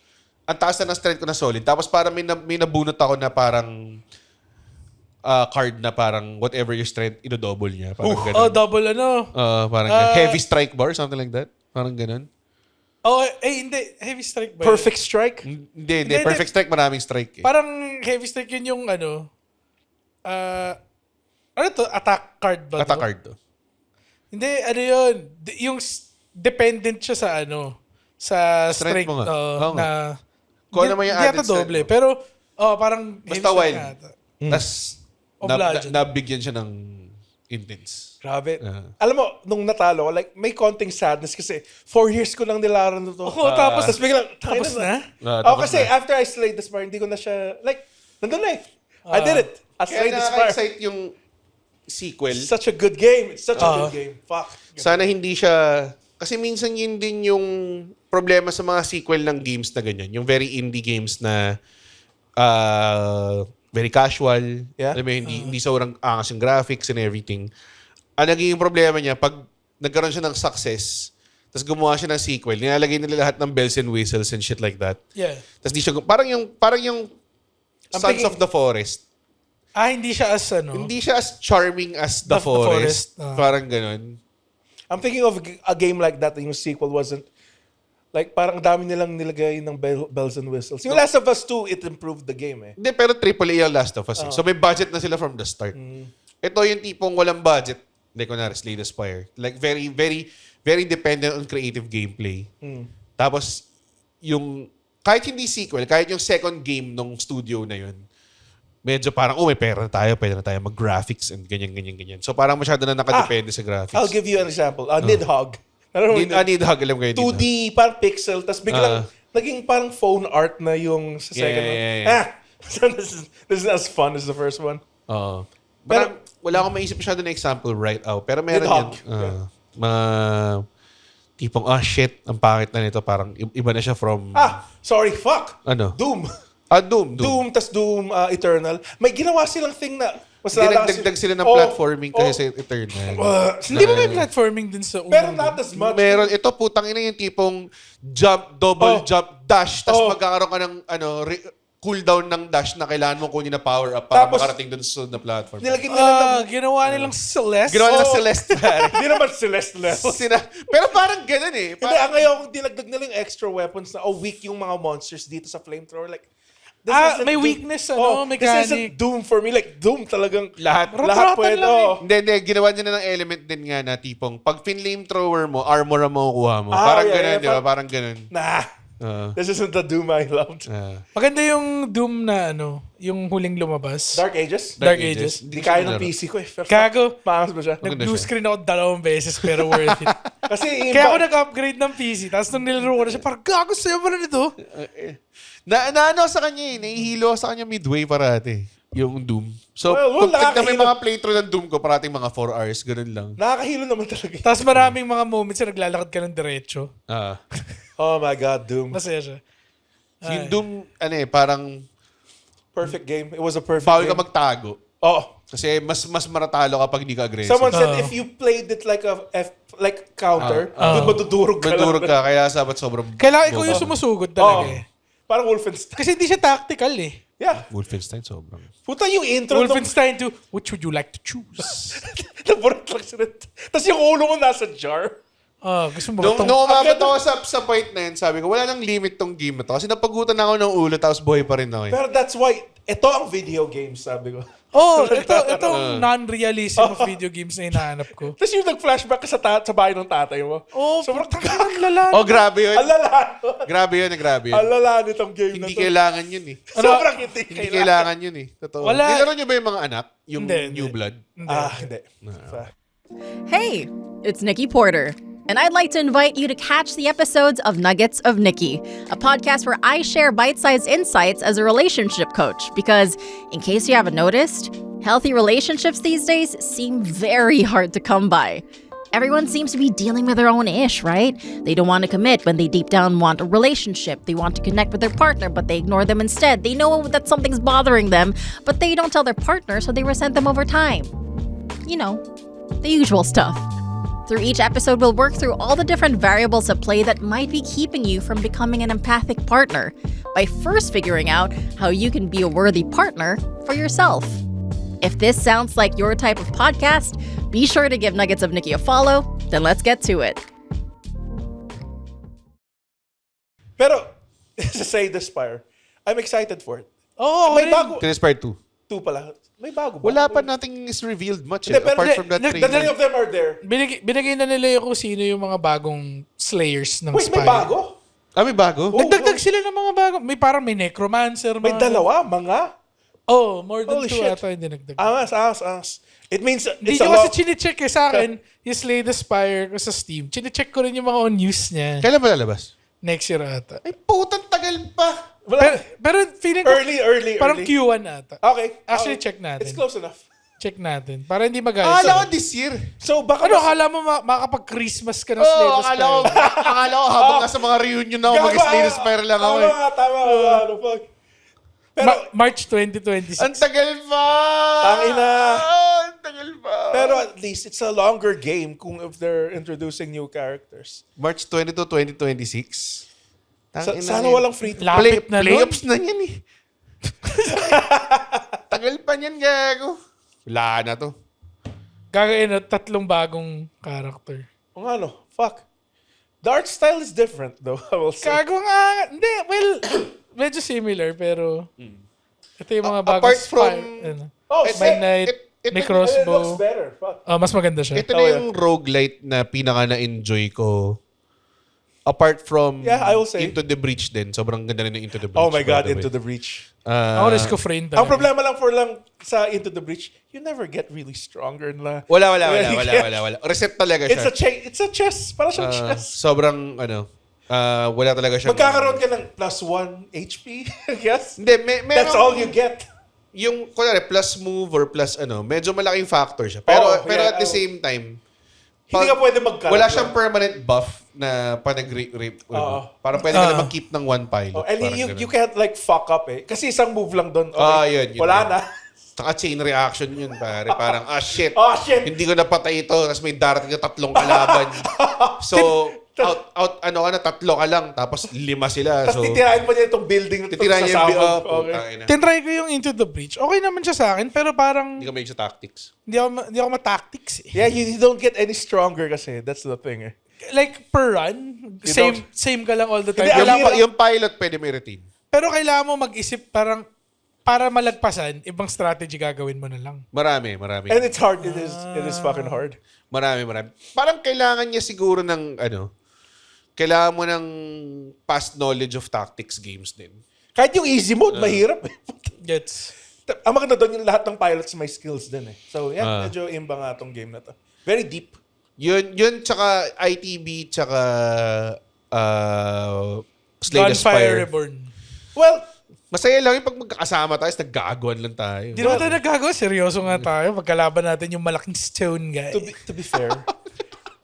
ang taas na ng strength ko na solid. Tapos parang may nabunot ako na parang card na parang whatever your strength, ino-double niya. Parang ganun. Double parang heavy strike bar, something like that. Parang ganun. Hindi. Heavy strike ba? Perfect strike? Hindi. Perfect strike, maraming strike. Parang heavy strike yun yung ano to? Attack card ba to? Attack card to. Hindi, yun. Yung dependent siya sa sa strike mo nga. na kung ano man yung added doble. Pero, parang basta wild. Tapos, Obliged. nabigyan siya ng intense. Grabe. Alam mo, nung natalo ko, like, may konting sadness kasi 4 years ko lang nilaran to. Tapos biglang, tapos na? Kasi after I slayed the Spire, hindi ko na siya, like, nandun na eh. I did it. I slayed the Spire. Kaya nakaka-excite yung sequel. Such a good game. It's such a good game. Fuck. Sana hindi siya, kasi minsan yun din yung problema sa mga sequel ng games na ganyan. Yung very indie games na very casual. Yeah. Alam mo, hindi sobrang angas yung graphics and everything. Ang naging problema niya, pag nagkaroon siya ng success, tapos gumawa siya ng sequel, nilalagay nila lahat ng bells and whistles and shit like that. Yeah. Tapos di siya, parang yung Sons of the Forest. Hindi siya as Hindi siya as charming as The Forest. Parang ganun. I'm thinking of a game like that, yung sequel wasn't, like, parang dami nilang nilagay ng bells and whistles. Yung Last of Us 2, it improved the game eh. Hindi, pero AAA ang Last of Us. So may budget na sila from the start. Ito yung tipong walang budget. Like, kunwari, Slay the Spire. Like, very, very, very dependent on creative gameplay. Tapos, kahit hindi sequel, kahit yung second game nung studio na yun, medyo parang, may pera na tayo, pwede na tayo mag-graphics and ganyan. So parang masyado na nakadepende sa graphics. I'll give you an example. Nidhogg. Nidhogg, alam ko yun. 2D, parang pixel, tapos biglang naging parang phone art na yung sa second one. So this is as fun as the first one. Pero wala akong maisip masyado na example right out. Pero meron yan. Tipong, shit, ang pangit na nito. Parang iba na siya from... Sorry, fuck. Ano? Doom. Doom. Tas Doom Eternal. May ginawa silang thing na mas nagdagdag sila ng platforming kasi sa Eternal. Hindi ba may platforming din sa unang? Pero not as much. Meron. Ito, putang ina yung tipong double jump, dash, tapos magkakaroon ka ng cooldown ng dash na kailangan mo kunin na power up para makarating dun sa na platform. Ginawa nilang Celeste. Ginawa nilang Celeste. Hindi naman Celeste level. Pero parang ganun eh. Hindi, ngayon dinagdag nila yung extra weapons na weak yung mga monsters dito sa flamethrower. Like, may weakness, mechanic. This isn't Doom for me. Like, Doom talagang lahat pwede. Hindi. Ginawa niya na ng element din nga na tipong pag flamethrower mo, armor ang makukuha mo. Parang ganun, di ba? Parang ganun. This isn't the Doom I loved. Maganda yung Doom na yung huling lumabas. Dark Ages? Dark Ages. Hindi kaya ng PC ko eh. Kago. Maangas ba siya? Nag-blue screen ako 2 beses pero worth it. Kasi kaya ako nag-upgrade ng PC. Tapos nung nilaro ko na siya, parang gago sa'yo ba na nito? Na sa kanya nahihilo sa kanya midway parati. Yung Doom. So, pag may mga playthrough ng Doom ko, parating mga 4 hours, ganun lang. Nakakahilo naman talaga. Tapos maraming mga moments na naglalakad ka ng diretso. Oh my God, Doom. Masaya siya. Yung Doom, parang... Perfect game. It was a perfect foul game. Ka magtago. Kasi mas maratalo kapag hindi ka aggressive. Someone said if you played it like counter, madudurog ka. Madudurog ka, kaya sabat sobrang... Kailangan ikaw yung sumusugod talaga eh. Parang Wolfenstein. Kasi hindi siya tactical eh. Yeah. Wolfenstein sobrang... Puta yung intro. Wolfenstein 2, which would you like to choose? Naburat lang sila. Tapos yung ulo mo nasa jar. Gusto mo Nung umabot ako sa point na yun, sabi ko, wala nang limit tong game na to. Kasi napagutan ako ng ulo, tapos buhay pa rin ako. Pero that's why, ito ang video games, sabi ko. Itong non-realism of video games na hinahanap ko. Tapos yung nag-flashback ka sa bahay ng tatay mo. Sobrang ang lala. Grabe yun. Ang lala. Grabe yun. Ang lala nitong game Hindi na to. kailangan yun eh. Sobrang hindi Hindi kailangan yun eh. Totoo. Wala. Nilaro nyo ba yung mga anak? Yung Hindi. New Blood? Hindi. Hey, it's Nikki Porter, and I'd like to invite you to catch the episodes of Nuggets of Nikki, a podcast where I share bite-sized insights as a relationship coach. Because, in case you haven't noticed, healthy relationships these days seem very hard to come by. Everyone seems to be dealing with their own ish, right? They don't want to commit when they deep down want a relationship. They want to connect with their partner, but they ignore them instead. They know that something's bothering them, but they don't tell their partner, so they resent them over time. You know, the usual stuff. Through each episode, we'll work through all the different variables at play that might be keeping you from becoming an empathic partner by first figuring out how you can be a worthy partner for yourself. If this sounds like your type of podcast, be sure to give Nuggets of Nikki a follow. Then let's get to it. Pero, to say the Spire, I'm excited for it. May bago. Inspired 2. 2 pala. May bago ba? Wala pa nating is revealed much Hindi, pero apart from that the three trailer. of them are there. Binigay na nila yung kung sino yung mga bagong slayers ng Wait, Spire. may bago? May bago? Nagdagdag sila ng mga bagong. Parang may necromancer. May dalawa, mga? More than Holy 2 shit. ata hindi nagdagdag. Angas. It means Hindi it's a ko kasi lot. chinecheck sa akin, yung Slay the Spire ko sa Steam. Chinecheck ko rin yung mga on news niya. Kailan ba lalabas? Next year ata. Ay, putang tagal pa. Pero feeling ko, Early. parang Q1 ata. Okay. Actually, check natin. It's close enough. Check natin. Para hindi mag-ayos. Akala ko this year. So, baka Akala mo makakapag-Christmas ka ng Slay the akala Spire? ko habang nasa mga reunion na ako, mag-Slay the Spire lang ako. Tama. Ano, fuck. Pero, March 2026. Ang tagal pa! Tangina. Ang tagal pa! pero at least it's a longer game kung if they're introducing new characters. March 22, 2026. Sana walang free to Lapit na nun. Playoffs na yan eh. Tagal pa niyan, gago. Wala na to. Gagawin na 3 bagong character. Kung ano, fuck. The art style is different though, I will say. Kago nga. Hindi, well, medyo similar pero ito yung mga bagong Apart from- May Knight, it- may It crossbow. looks better. Fuck. Mas maganda siya. Ito na yung roguelite na pinaka na-enjoy ko. Apart from Yeah, I will say. Into the Breach din. Sobrang ganda rin ng Into the Breach. Oh my by God, the way. Into the Breach. Ako Risk of Rain Ang talaga. problema lang sa Into the Breach, you never get really stronger na. Wala. Reset talaga siya. It's a chess. Para siyang chess. Sobrang, wala talaga siya. Magkakaroon ka ng +1 HP, I guess. Hindi, That's all you get. Yung, kunwari, plus move or plus medyo malaking factor siya. Pero Yeah, at the same time, Hindi ka pwede magkaroon. wala siyang permanent buff na pa nag-rape. Parang pwede ka na mag-keep ng one pilot. And Parang you ganun. can't like fuck up eh. Kasi isang move lang doon. Okay. Yun. Wala na. Saka chain reaction yun, pare. Parang, shit. Shit. Hindi ko napatay ito. Tapos may darating na 3 kalaban. So, tatlo ka lang. Tapos 5 sila. Tapos So, titirahin pa niya itong building na titirahin sa niya yung sahod. Okay. Tinry ko yung Into the Breach. Okay naman siya sa akin pero parang Hindi ka mahilig sa tactics. hindi ako ma-tactics eh. Yeah, you don't get any stronger kasi. That's the thing eh. Like per run, same ka lang all the time. Hindi, Yung pilot pwede may retain. Pero kailangan mo mag-isip parang para malagpasan, ibang strategy gagawin mo na lang. Marami. And it's hard. It is fucking hard. Marami. Parang kailangan niya siguro ng, kailangan mo ng past knowledge of tactics games din. Kahit yung easy mode, mahirap eh. Gets. Ang maganda doon yung lahat ng pilots may skills din eh. So yeah, medyo imba nga tong game na to. Very deep. Yun, tsaka ITB, tsaka Slay the Gunfire Spire. Reborn. Well, Masaya lang yung pag magkakasama tayo, naggagawan lang tayo. Hindi naman tayo nagagawa. Seryoso nga tayo. Pagkalaban natin yung malaking stone guy. to be fair,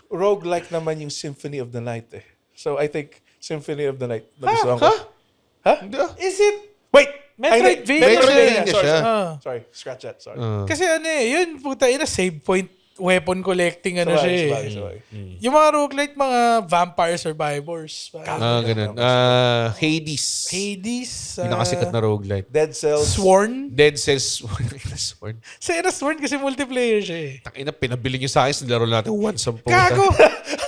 roguelike naman yung Symphony of the Night eh. So I think Symphony of the Night nagustuhan ko. Hindi ah. Is it? Wait! Metroidvania Metroidvania Sorry, siya. Sorry, scratch that. Sorry. Kasi yun, puta, save point weapon collecting ano siya eh. Sabagay. Yung mga roguelite, mga vampire survivors. Ganun. Hades. Hades. Pinakasikat na roguelite. Dead Cells. Sworn. Dead Cells. Sworn. Sworn kasi multiplayer siya eh. Takina, pinabili niyo sa akin. Laro natin once ang puta. Gago!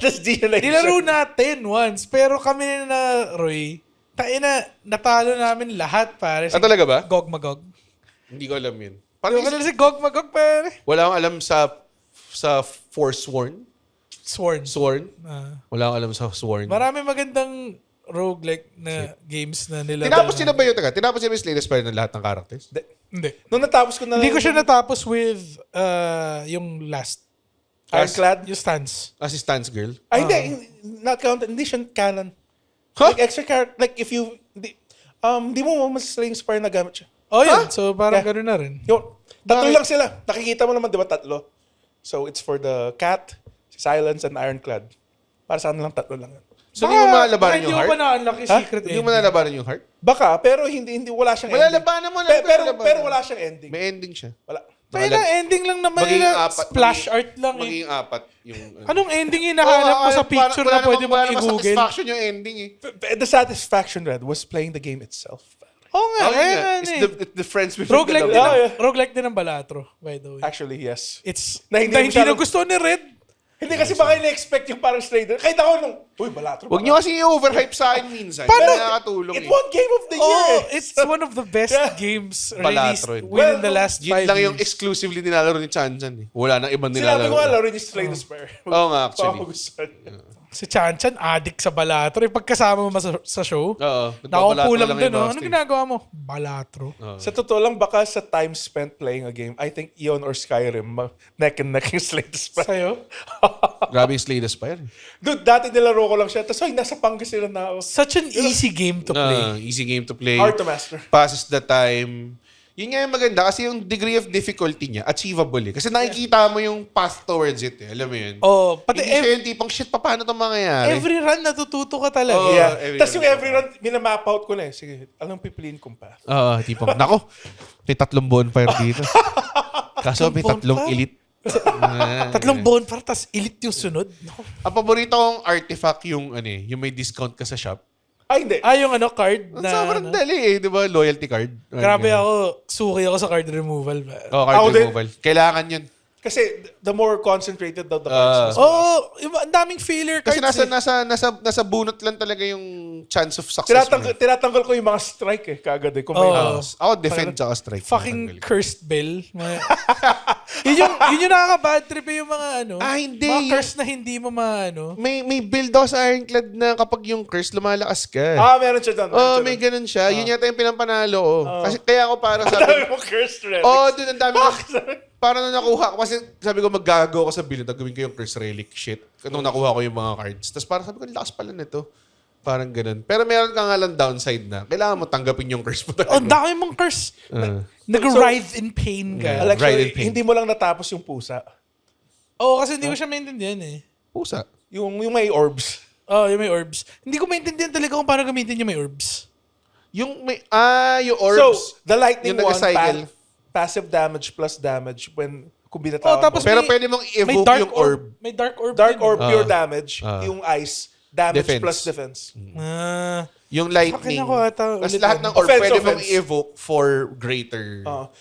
Tapos di na Nilaro natin once. Pero kami na Roy, natalo namin lahat pare. Talaga ba? Gog Magog. Hindi ko alam yun. Yung kanila si Gog Magog pare. Wala akong alam sa Forsworn. Sworn. Wala akong alam sa Sworn. Marami magandang roguelike na games na nila. Tinapos niyo na ba yun? Tinapos niyo ba yung Slay the Spire ng lahat ng characters? Hindi. Nung natapos ko na Hindi ko siya natapos with yung last. Ironclad. Yung stance. Assistance girl. Ay, hindi. Not counted. Hindi siya canon. Huh? Like extra character. Like if you... Di mo mas Slaying Spire na gamit siya. Oh, yun. So, parang gano'n na rin. Tatlo lang sila. Nakikita mo naman, di ba, tatlo? So, it's for the cat, si Silence, and Ironclad. Para sa lang, tatlo lang. So, hindi mo malalabanan yung Hindi mo heart? ba na-unlock yung secret Hindi mo ending? malalabanan yung heart? Baka, pero hindi wala siyang Malalabanan mo lang. Pero wala siyang ending. May ending siya. Wala. Kaya na ending lang naman Magiging nila. apat. Splash art lang eh. Magiging apat yung... Anong ending yung nahanap mo sa picture na pwede mo i-google? satisfaction yung ending eh. The satisfaction, Red, was playing the game itself. Oo nga. It's the friends before Roguelike the din, love. roguelike din ng Balatro, by the way. Actually, yes. It's Na hindi, hindi na masyado- gusto ni Red. Hindi kasi baka ina-expect yung parang Slayer. Kahit ako nung, uy, Balatro. Huwag nyo kasi i-overhype sa akin minsan. Paano? Hindi nakakatulong It eh. won Game of the Year. Oh, eh. it's one of the best games released Balatro. within the last 5 Yun lang yung years. exclusively nilalaro ni Chanchan eh. Wala nang ibang Sinabi nilalaro. ko nga, laro ni Slay the Spire. Oo nga, actually. Baka magustuhan. Si Chanchan, addict sa Balatro. Yung pagkasama mo sa show, Oo. nakaupo lang yung dun. Oh. boss Anong eh. ginagawa mo? Balatro. Sa totoo lang, baka sa time spent playing a game, I think Eon or Skyrim, neck and neck yung Slay the Spire. Sa'yo? Grabe yung Slay the Spire. Dude, dati nilaro ko lang siya. Tapos, ay, nasa Pangasinan na ako. Such an easy game to play. Easy game to play. Hard to master. Passes the time. Yun nga yung maganda kasi yung degree of difficulty niya, achievable eh. Kasi nakikita mo yung path towards it eh. Alam mo yun? Oh, pati Hindi siya yung tipong, shit, paano ito mangyayari? every run natututo ka talaga. Oo. Yeah. every Tapos yung run. every run, minamap out ko na eh. Sige, anong pipiliin kong path? Oo, tipong, nako, may 3 bonfire dito. Kaso may 3 elite. 3 bonfire, tas elite yung sunod. No. Ang paborito kong artifact yung, yung may discount ka sa shop. Ay, hindi. Yung card na... Sobrang dali eh, di ba? Loyalty card. Grabe ako, suki ako sa card removal. Oh, card Ako din. removal. Kailangan yun. Kasi the more concentrated daw the cards. Oo, ang daming failure cards. Kasi eh. nasa bunot lang talaga yung chance of success. Tinatanggal ko yung mga strike eh, kagad eh. Kung may Ako, defend tsaka strike. Fucking cursed bell. yun yung nakaka-bad trip eh, yung mga hindi. mga curse na hindi mo maano. May build ako sa Ironclad na kapag yung curse, lumalakas ka. meron siya doon. May ganun siya. Yun yata yung pinampanalo ko. Kasi kaya ako para Dami sabi... mo cursed relics. Doon ang dami ko. Para na nakuha ko. Kasi sabi ko, maggagawa ko sa build. Gagawin ko yung curse relic shit. Nung nakuha ko yung mga cards. Tapos parang sabi ko, lakas pala nito. Parang ganun. Pero meron ka nga lang downside na. Kailangan mo tanggapin yung curse mo talaga. Dami mong curse. Nag-writhe in pain ka. Yeah. Actually, Right in pain. hindi mo lang natapos yung pusa. Kasi hindi ko siya maintindihan eh. Pusa. Yung may orbs. Yung may orbs. Hindi ko maintindihan talaga kung paano gamitin yung may orbs. Yung may... yung orbs. So, the lightning yung one, nag-cycle. passive damage plus damage kung binatawan tapos mo. Pero may- pwede mong May i-evoke dark yung orb. May dark orb. Dark din. or pure damage, yung ice, damage Defense. plus defense. Yung lightning. Akin ako ata Tapos ulit lahat yun. ng orb Offense, pwede mong offense. i-evoke for greater.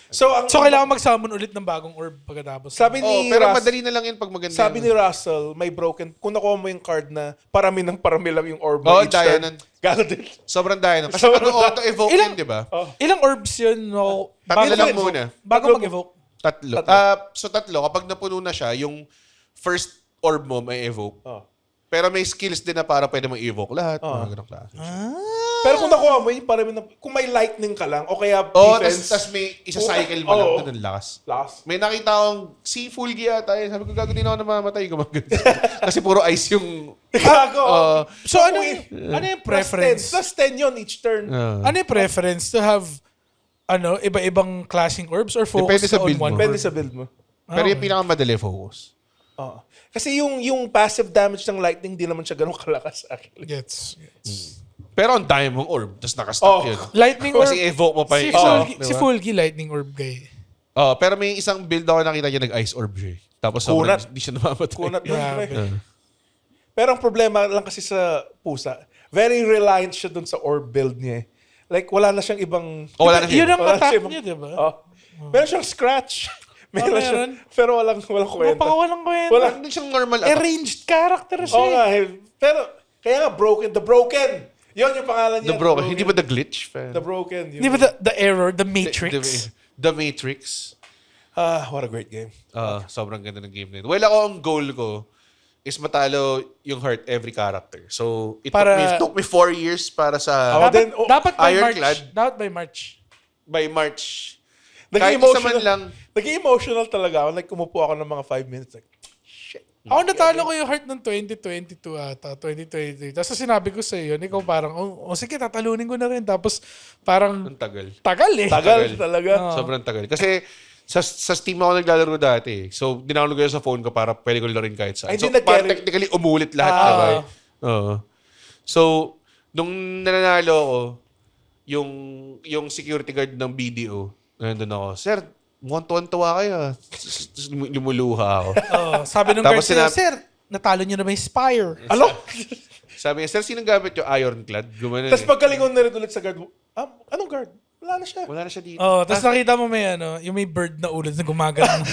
So, So, kailangan mag-summon ulit ng bagong orb pagkatapos. sabi ni pero Russ- madali na lang yun pag maganda. Sabi ni Russell, may broken. Kung nakuha mo yung card na parami lang yung orb mo each daya turn. nun. Gago din. Sobrang daya nun. Kasi Sobrang mag-auto-evoke Ilang- yun, di ba? Ilang orbs yun? No? Tatlo lang muna. Bago mag-evoke. Tatlo. So tatlo. Kapag napuno na siya, yung first orb mo may evoke. Pero may skills din na para pwede mong i-evoke lahat. Mga ganong klase. Pero kung nakuha mo yung parami kung may lightning ka lang o kaya defense. Tapos may isa-cycle mo lang. Doon ang lakas. Last. May nakita akong si Fulgi ata. Sabi ko, gago din ako namamatay. Gumagano. Kasi puro ice yung... Gago. So, ano yung preference? Plus 10 yun each turn. Ano yung preference to have iba-ibang klaseng orbs or focus Depende sa on build one mo. Depende orb? sa build mo. Pero yung pinakamadali focus. Kasi yung passive damage ng lightning, di naman siya ganun kalakas actually. Gets. Pero ang dami mong orb. Tapos nakastock yun. Lightning orb. Kasi evoke mo pa Si yung isa. Fulgi, si Fulgi, lightning orb guy. Pero may isang build ako nakita niya nag-ice orb siya. Tapos sobrang Kunat. hindi siya namamatay. Kunat nun, pre. Grabe. Pero ang problema lang kasi sa pusa, very reliant siya dun sa orb build niya eh. Like, wala na siyang ibang... Wala na siya. Yun ang Wala attack siya ibang- niya, di ba? Oh. Meron siyang scratch. Meron meron. siya, pero walang kwenta. Mapakawalang kwenta. Wala. Hindi siyang normal attack. Arranged character siya. Oo nga eh. Pero, kaya nga, The Broken. Yun yung pangalan niya. The Broken. Hindi ba The Glitch? The Broken. Di ba the error, the Matrix? The Matrix. What a great game. Sobrang ganda ng game na ito. Well, ako, ang goal ko is matalo yung heart every character. So, it took me 4 years para sa Dapat by Ironclad. March. Dapat by March. By March. Kahit isa man lang. Naging emotional talaga ako. Like, umupo ako ng mga 5 minutes. Like, shit. Ako natalo ko yung heart ng 2022 ata, 2023. Tapos sinabi ko sa iyo, ikaw parang, sige, tatalunin ko na rin. Tapos parang, Ang tagal. tagal eh. Tagal talaga. Sobrang tagal. Kasi sa Steam ako naglalaro dati. So, dinownload ko yun sa phone ko para pwede ko larin kahit saan. Ay, So, hindi parang nag-carry. technically umulit lahat. Diba? Oo. So, nung nananalo ako, yung security guard ng BDO, nandun ako, Sir, mukhang tuwan-tuwa kayo. Tapos lumuluha ako. Sabi nung Tapos guard sa'yo, Sir, natalo niyo na ba yung Spire? Ano? Sabi niya, Sir, sinong gamit yung Ironclad? Gumanon Tapos eh. pagkalingon na rin ulit sa guard mo, anong guard? Wala na siya. Wala na siya dito. Tapos nakita mo may yung may bird na ulo na gumagano.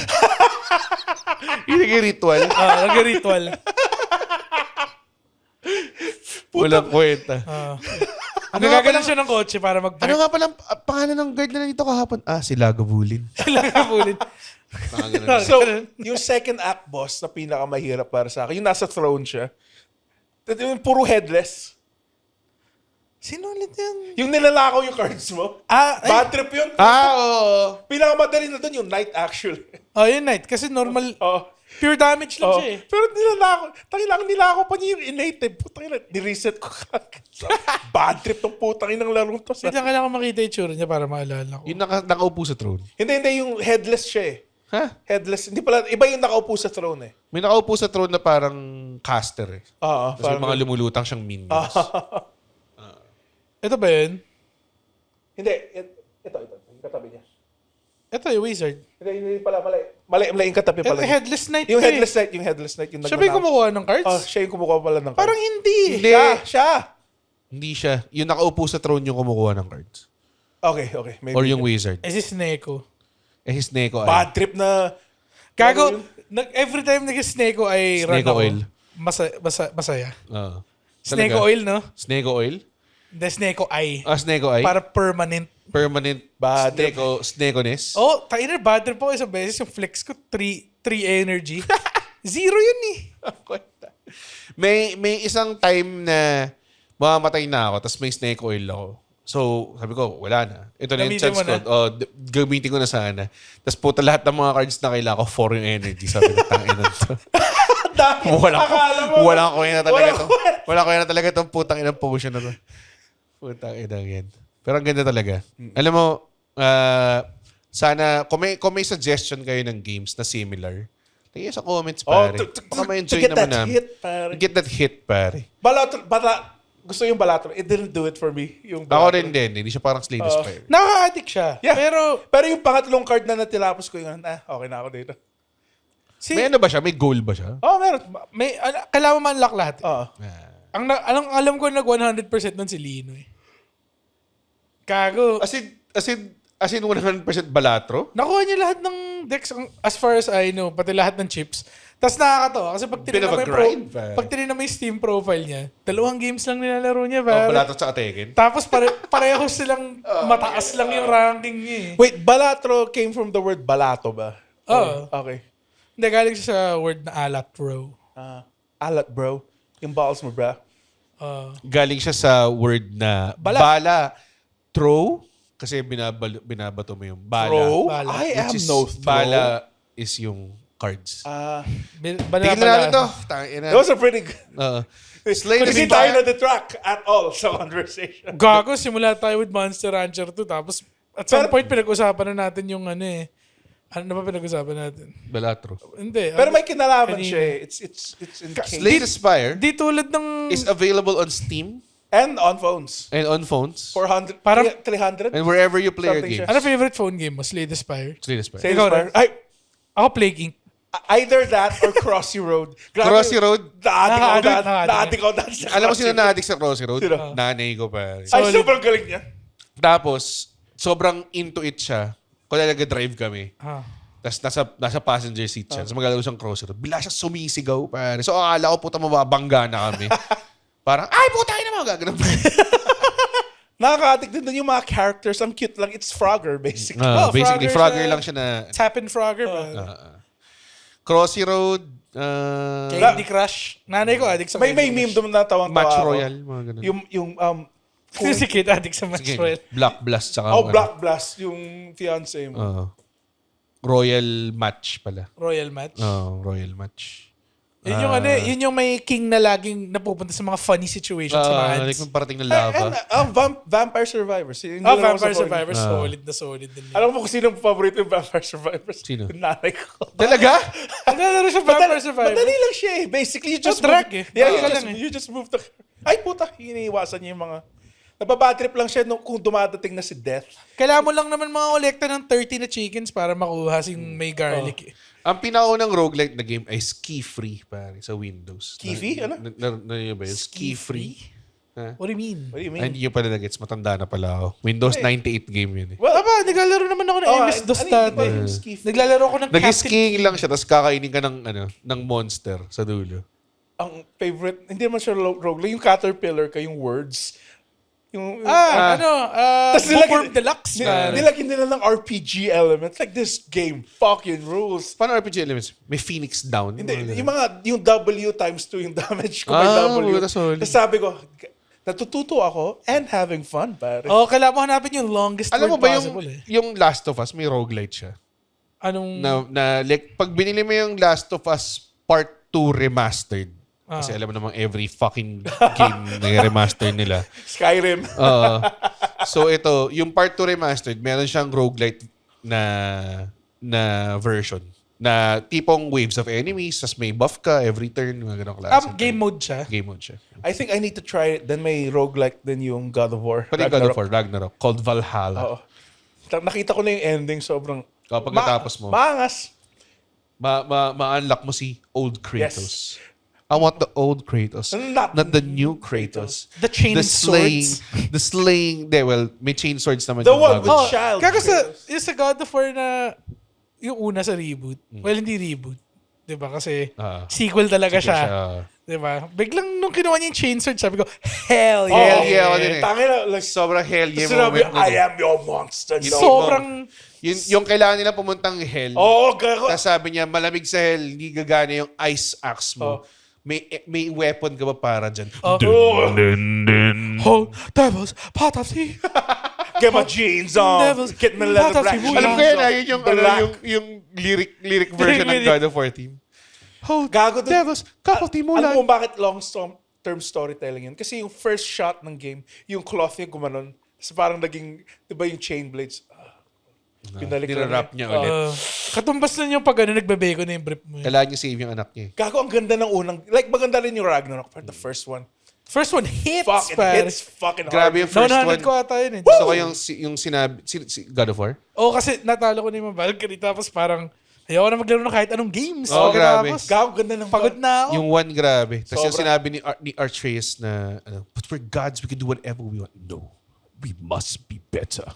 Yung naging ritual. Nag-ritual. Walang kwenta. Nagagano siya ng kotse para mag Ano nga pala ang pangalan ng guard na nandito kahapon? Si Lagavulin. sila kapulin. So, yung second act boss na pinakamahirap para sa akin, yung nasa throne siya, yung puro headless. Sino ulit yan? Yung nilalakaw yung cards mo. Bad trip yun. Oo. Pinakamadali na doon yung knight actually. Yun night. Kasi normal, Oh. pure damage lang siya eh. Pero nilalakaw pa niya yung innate eh. Putang ina, ni-reset ko kagad. Bad trip tong putang inang larong to. Hindi lang kailangan makita yung tsura niya para maalala ko. Yung nakaupo sa throne. Hindi, yung headless siya eh. Ha? Headless. Hindi pala, iba yung nakaupo sa throne eh. May nakaupo sa throne na parang caster eh. Oo. Tapos may mga lumulutang siyang minions. Ito ba yun? Hindi, ito. Yung katabi niya. Ito yung wizard. Hindi pala, mali yung katabi pala. Ito niya. headless knight. Yung to eh. headless knight. Yung Siya ba yung kumukuha ng cards? siya yung kumukuha pala ng cards. Parang hindi. Hindi. Siya. Hindi siya. Yung nakaupo sa throne yung kumukuha ng cards. Okay. Maybe. Or yung wizard. Si Sneko. Si Sneko Bad trip na... Gago, every time nag-Sneko ay run Sneko ako. oil. Masaya. Talaga? Sneko oil, no? Sneko oil? The Sneko eye. Sneko eye? Para permanent. Permanent Bad trip. Sneko-ness? Tainer, bad trip po isang beses. Yung flex ko, 3 energy. 0 yun eh. May isang time na mamamatay na ako tapos may snake oil ako. So, sabi ko, wala na. Ito na yung Gamitin chance mo ko. Gamitin ko na sana. Tapos puta lahat ng mga cards na kailangan ko, 4 yung energy. Sabi ko, tangin na to. Walang kwenta talaga to. Walang kwenta talaga itong putang inang potion na to. Putang inang yan. Pero ang ganda talaga. Alam mo, sana, kung may suggestion kayo ng games na similar, lagay sa comments, pare. Baka ma-enjoy naman namin. Get that hit, pare. Gusto yung Balatro. It didn't do it for me. Yung Ako Balatro. rin din. Hindi siya parang Slay the Spire. Nakaka-addict siya. Yeah. Pero yung pangatlong card na natilapos ko yun, okay na ako dito. May ano ba siya? May goal ba siya? Meron. kailangan mo man-lock lahat. Oo. Ang alam ko nag 100% nun si Lino eh. Kago. As in 100% Balatro? Nakuha niya lahat ng decks as far as I know. Pati lahat ng chips. Tapos nakakatawa. Kasi pag tinignan mo yung Steam profile niya, 2 games lang nilalaro niya. Balatro sa Tekken? Tapos pareho silang mataas lang yung ranking niya eh. Wait, Balatro came from the word balato ba? Oo. Okay. Hindi, galing siya sa word na alatro. Alat, bro. Yung balls mo, bro. Galing siya sa word na bala. Throw? Kasi binabato mo yung bala. Throw? Bala. I am Which is, no throw. bala is yung cards. Tingnan Tingnan natin to. That was a pretty good... Slay the Kasi tayo Spire. na the track at all sa conversation. Gago, simula tayo with Monster Rancher 2. Tapos at some point pinag-usapan na natin yung ano eh. Ano na ba pinag-usapan natin? Balatro. Hindi. Pero may kinalaman Kanina. siya eh. It's in Slay the Spire Di tulad ng... is available on Steam And on phones. and on phones. 400, Parang- 300? And wherever you play your Something games. siya. Ano favorite phone game mo? Slay the Spire? Slay the Spire. Sales Ikaw Spire. rin? Ako Plague Inc. Either that or Crossy Road. Crossy Road? Na-addict ako dati sa Alam mo sino Crossy Road. na-addict sa Crossy Road? Sino? Nanay ko, pare. Ay, sobrang galing niya. Tapos, sobrang into it siya. Kung nag-drive kami. Tapos nasa passenger seat siya. Tapos maglalaro siyang Crossy Road. Bila siya sumisigaw, pare. So, akala ko, puta, mababangga na kami. Parang, ay, puta, na mga gagawin. Nakaka-addict din doon yung mga characters. Ang cute lang. It's Frogger, basically. Basically, Frogger Frogger siya. lang siya na... Tap and Frogger ba? Crossy Road, Candy Crush. Nanay ko addict sa May Candy meme Crush. doon na tawang-tawa Match ako. Royale, mga ganun. Si Kid addict sa Match Sige, Royale. Black Blast, tsaka... Black Blast, yung fiancé mo. Royal Match pala. Royal Match. Royal Match. Yun yung yun yung may king na laging napupunta sa mga funny situations sa mga Like ads. yung parating na lava. Vampire Survivors. Hindi Oh, lang ako Vampire sa Survivors. Solid na solid din yun. Alam mo kung sino ang paborito yung Vampire Survivors? Sino? Yung nanay ko. Talaga? Naglalaro siya Vampire Survivors. Madali lang siya eh. Basically, you just drag move. eh. Yeah, Drag lang eh. you just move the... Ay puta, iniiwasan niya yung mga... Nababatrip lang siya kung dumadating na si Death. Kailangan mo lang naman mga kolekta ng 30 na chickens para makuha sing may garlic eh. Ang pinaunang roguelite na game ay Ski Free, pare, sa Windows. Ski-free? Ano? Yun ba yun? Ski Free. What do you mean? What do you Ay, mean? hindi nyo pala nag-gets. Matanda na pala ako. Windows 98 game yun eh. Well, Aba, naglalaro naman ako ng MS-DOS dati. Naglalaro Naglalaro ako ng Captain. Nag-skiing lang siya, tapos kakainin ka ng monster sa dulo. Ang favorite, hindi naman siya roguelike, yung Caterpillar ka, yung words. Yung, Tas Bookworm Deluxe. nilagyan nila ng RPG elements. Like, this game fucking rules. Paano RPG elements? May Phoenix Down. Hindi, yung W times 2 yung damage ko may W. buta solid. Tapos sabi ko, natututo ako and having fun, pare. Oh, kailangan mo hanapin yung longest Alam mo word ba possible eh. yung Last of Us, may roguelite siya. Anong... Na like, pag binili mo yung Last of Us Part 2 Remastered, kasi alam mo namang every fucking game na remaster nila. Skyrim. So ito, yung Part 2 Remastered, meron siyang roguelite na version. Na tipong waves of enemies, tas may buff ka every turn, mga ganong klase. game mode siya. Game mode siya. I think I need to try it. Then may roguelike din yung God of War. Pati God of War, Ragnarok, called Valhalla. Oo. Nakita ko na yung ending, sobrang... Kapag natapos mo, Maangas. ma-unlock mo si old Kratos. I want the old Kratos, Not not the new Kratos. The chain slaying, swords. the slaying. Well, may chain swords naman. The yung one bago. with child. Kaya Kratos. yung sa God of War na yung una sa reboot. Well, hindi reboot. Diba? Kasi sequel talaga siya. Diba? Biglang nung kinuha niya yung chain sword, sabi ko, hell yeah. Hell yeah, ako din eh. Tangin na, like, Sobrang hell yeah sinabi, moment. I am your monster. Sobrang... Yung kailangan nila pumuntang hell. Gago. Tapos sabi niya, malamig sa hell, hindi gagana yung ice axe mo. May weapon ka ba para dyan? Oh, devils, part of the... Get my jeans on. Devils, Get my leather black. Alam Alam ko yan, yun yung, Black. yung lyric version ng God of War team. Oh, Gago to. Devils, kapati mo Alam lang. mo bakit long-term storytelling yun? Kasi yung first shot ng game, yung cloth niya gumanon. Tapos parang naging, di ba yung chain blades? Pinalik lang Dinarap niya ulit. katumbas na yung pag nagbe-bacon na yung brief mo. Kailangan niya save yung anak niya. Gago, ang ganda ng unang, like maganda rin yung Ragnarok, but the first one. First one hits, Fuck, it pare. hits fucking Grabe hard. yung first one. 900 ko ata yun eh. Gusto ko yung sinabi, si God of War? Oo, kasi natalo ko na yung Valkyrie tapos parang ayoko na maglaro ng kahit anong games. Grabe. Tapos, Gago, ganda ng pagod na ako. Yung one, grabe. Tapos yung Sobra. sinabi ni Archreus na, but we're gods, we can do whatever we want. No, we must be better.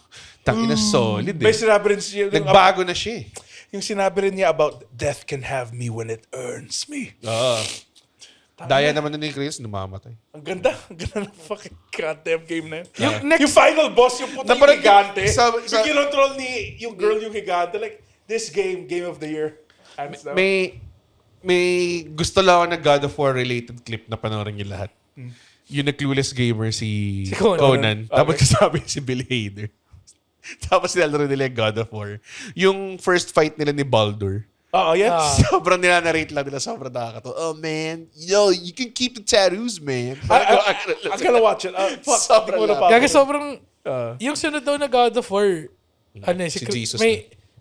Tangina solid May eh. sinabi rin siya, Nagbago na siya eh. yung sinabi rin niya about death can have me when it earns me. Daya naman na ni Chris, namamatay. Ang ganda ng fucking goddamn game na yun. Yung next, Yung final boss, yung puta yung Naparang- higante. sa- Yung kinontrol ni yung girl yung higante. Like, this game of the year. Hands down. May gusto lang ako na God of War related clip na panoorin niyo lahat. Yung nag-clueless gamer si Conan. Tapos kasabi si Bill Hader. Tapos nilalaro nila yung God of War. Yung first fight nila ni Baldur. Oo, yan. Sobrang nila-narrate lang nila. Sobrang nakakatawa. Oh, man. Yo, you can keep the tattoos, man. I'm gonna watch it. Fuck, Sobrang hindi ko na lang. pa. Gaga sobrang, yung sunod daw na God of War, Si Jesus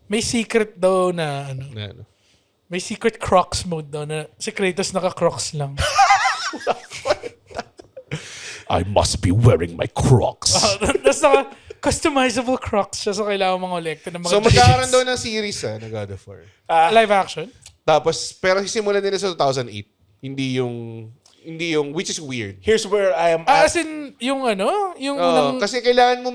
may secret daw na, Ano. may secret Crocs mode daw na si Kratos naka-Crocs lang. I must be wearing my Crocs. Tapos customizable Crocs siya so kailangan mga olekta ng mga So magkakaroon daw ng series na God of War. live action? Tapos, pero simulan nila sa 2008. Hindi yung, which is weird. Here's where I am As in, yung unang... Kasi kailangan mo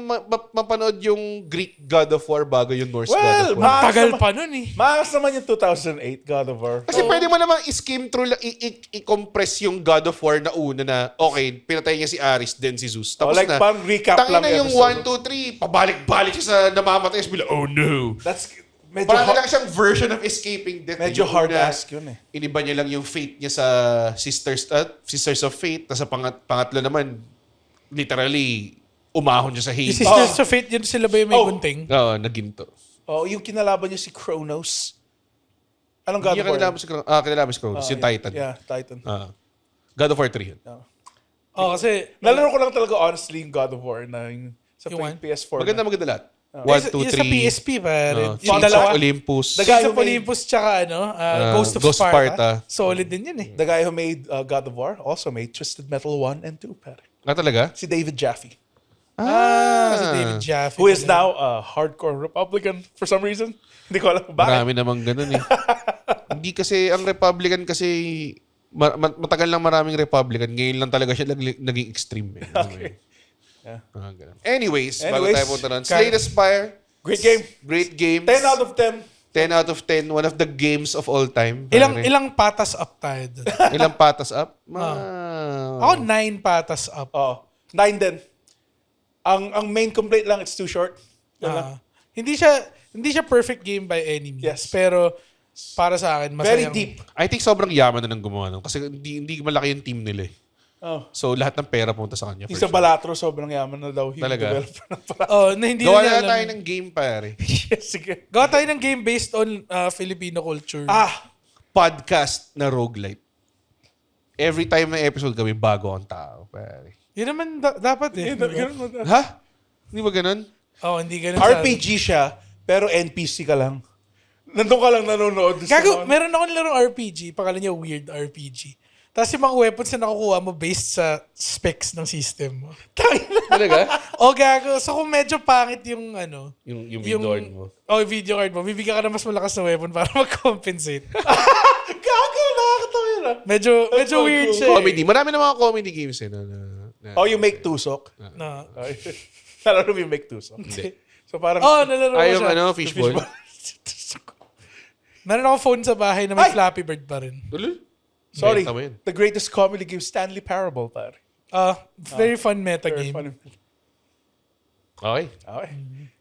mapanood yung Greek God of War bago yung Norse God of War. Tagal pa nun eh. Maas naman yung 2008 God of War. Kasi pwede mo namang i-skim through, i-compress yung God of War na una na, okay, pinatay niya si Ares, then si Zeus. Tapos like, na, parang recap tangin lang na yung episode. 1, 2, 3, pabalik-balik siya sa namamatay. Bila, oh no. That's medyo Parang lang siyang version of escaping death. medyo Yung hard una, ask yun eh. Iniba niya lang yung fate niya sa Sisters of Fate. Tapos sa pangatlo naman, literally, umahon siya sa Yung hate. Sisters of Fate, yun sila ba yung may Oh. gunting? Oo, naginto. Oh, yung kinalaban niya si Kronos. Anong God Hindi of War? kinalaban si Kronos. Yung Titan. Yeah, Titan. God of War 3 yun. Oh, kasi... Nalaro ko lang talaga honestly yung God of War na yung sa Yung one? PS4. Maganda lahat. 1, 2, 3. Yung sa PSP, pare. Yung dalawa? Olympus. The guy Sa who made- Olympus tsaka Ghost of Ghost Sparta. Sparta. Solid din yun eh. The guy who made God of War also made Twisted Metal 1 and 2, pare. Talaga? Si David Jaffe. Si David Jaffe. Who is now a hardcore Republican for some reason. Hindi ko alam kung bakit. Marami namang ganun eh. Hindi kasi, ang Republican kasi, matagal lang maraming Republican. Ngayon lang talaga siya naging extreme. Okay. Ganun. Anyways, bago tayo punta nun. Slay the Spire. Great game. Great games. 10 out of 10. 10 out of 10. One of the games of all time. Ilang patas up tayo dun? Ilang patas up? Ako 9 patas up. Oh, 9 din. Ang main complaint lang, it's too short. Yun lang. Hindi siya perfect game by any means. Yes. Pero para sa akin, Very masayang... deep. I think sobrang yaman na ng gumawa nun. Kasi hindi malaki yung team nila eh. Oh. So, lahat ng pera punta sa kanya. Yung for sa sure. Balatro, sobrang yaman na daw. Yung Talaga? developer ng Balatro. Oh, na hindi Gawa na na alam. tayo ng game, pare. Sige. Gawa tayo ng game based on Filipino culture. Podcast na roguelite. Every time na episode kami, bago ang tao, pare. Yun naman dapat eh. Ha? Hindi ba ganun? Oh, hindi ganun. RPG siya, pero NPC ka lang. Nandun ka lang nanonood. Gago, meron ako nilarong RPG. Pangalan niya Weird RPG. Tapos yung mga weapons na nakukuha mo based sa specs ng system mo. Talaga? O gago. So kung medyo pangit yung Yung video card mo. Yung video card mo. Bibigyan ka na mas malakas na weapon para mag-compensate. Gago, nakakatawa yun ah. Medyo weird siya. Comedy. Marami na mga comedy games eh. Oh, you make tusok. Na. Nalaro mo yung make tusok. Hindi. So parang... Oh, nalaro ko Yung siya. fishball. Meron ako phone sa bahay na may Flappy Bird pa rin. Sorry. Benta mo yun. The greatest comedy game, Stanley Parable, pare. Very fun meta Very game. funny. Okay. Okay.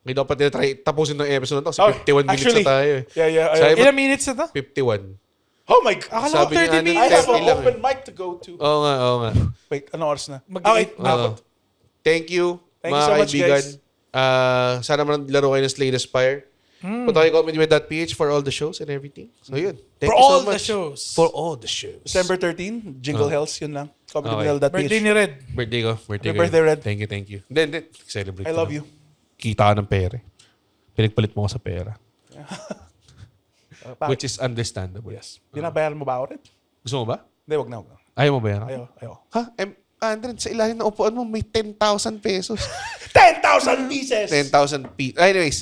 Hindi dapat try tapusin ng episode na to. Kasi Okay. 51 minutes Actually, na tayo eh. Yeah. Sabi mo, Ilang minutes na to? 51. Oh my God. Akala ko Sabi 30 niya, ano, I minutes. have an 30 lang open mic to go to. Oo nga. Wait, ano oras na? Mag-8 Okay. na. Thank you, Thank you mga so much, kaibigan. guys. Sana laro kayo ng Slay the Spire. Punta kayo comedyweb.ph for all the shows and everything. So yun. Thank For you so all the much. shows. For all the shows. December 13, Jingle Hells, yun lang. Okay. ComedyML.ph. Birthday ni Red. Birthday ko. Happy birthday, Red. Thank you. Then, celebrate I ko love na. you. Kita ka ng pera. Pinagpalit mo ko sa pera. Bakit? Which is understandable. Yes. Binabayaran mo ba ako rin? Gusto mo ba? Hindi, wag na. Ayaw mo ba yan? Ayaw. Ha? Andren, sa ilalim ng upuan mo, may 10,000 pesos. 10,000 pieces! 10,000 pesos. Anyways.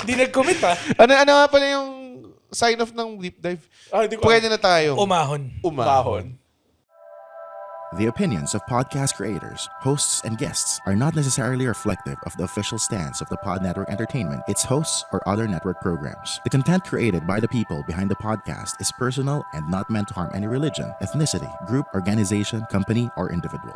Hindi nag-commit pa. Ano nga pala yung sign off ng deep dive? Hindi ko Pwede na tayo. Umahon. Umahon. The opinions of podcast creators, hosts, and guests are not necessarily reflective of the official stance of the Pod Network Entertainment, its hosts, or other network programs. The content created by the people behind the podcast is personal and not meant to harm any religion, ethnicity, group, organization, company, or individual.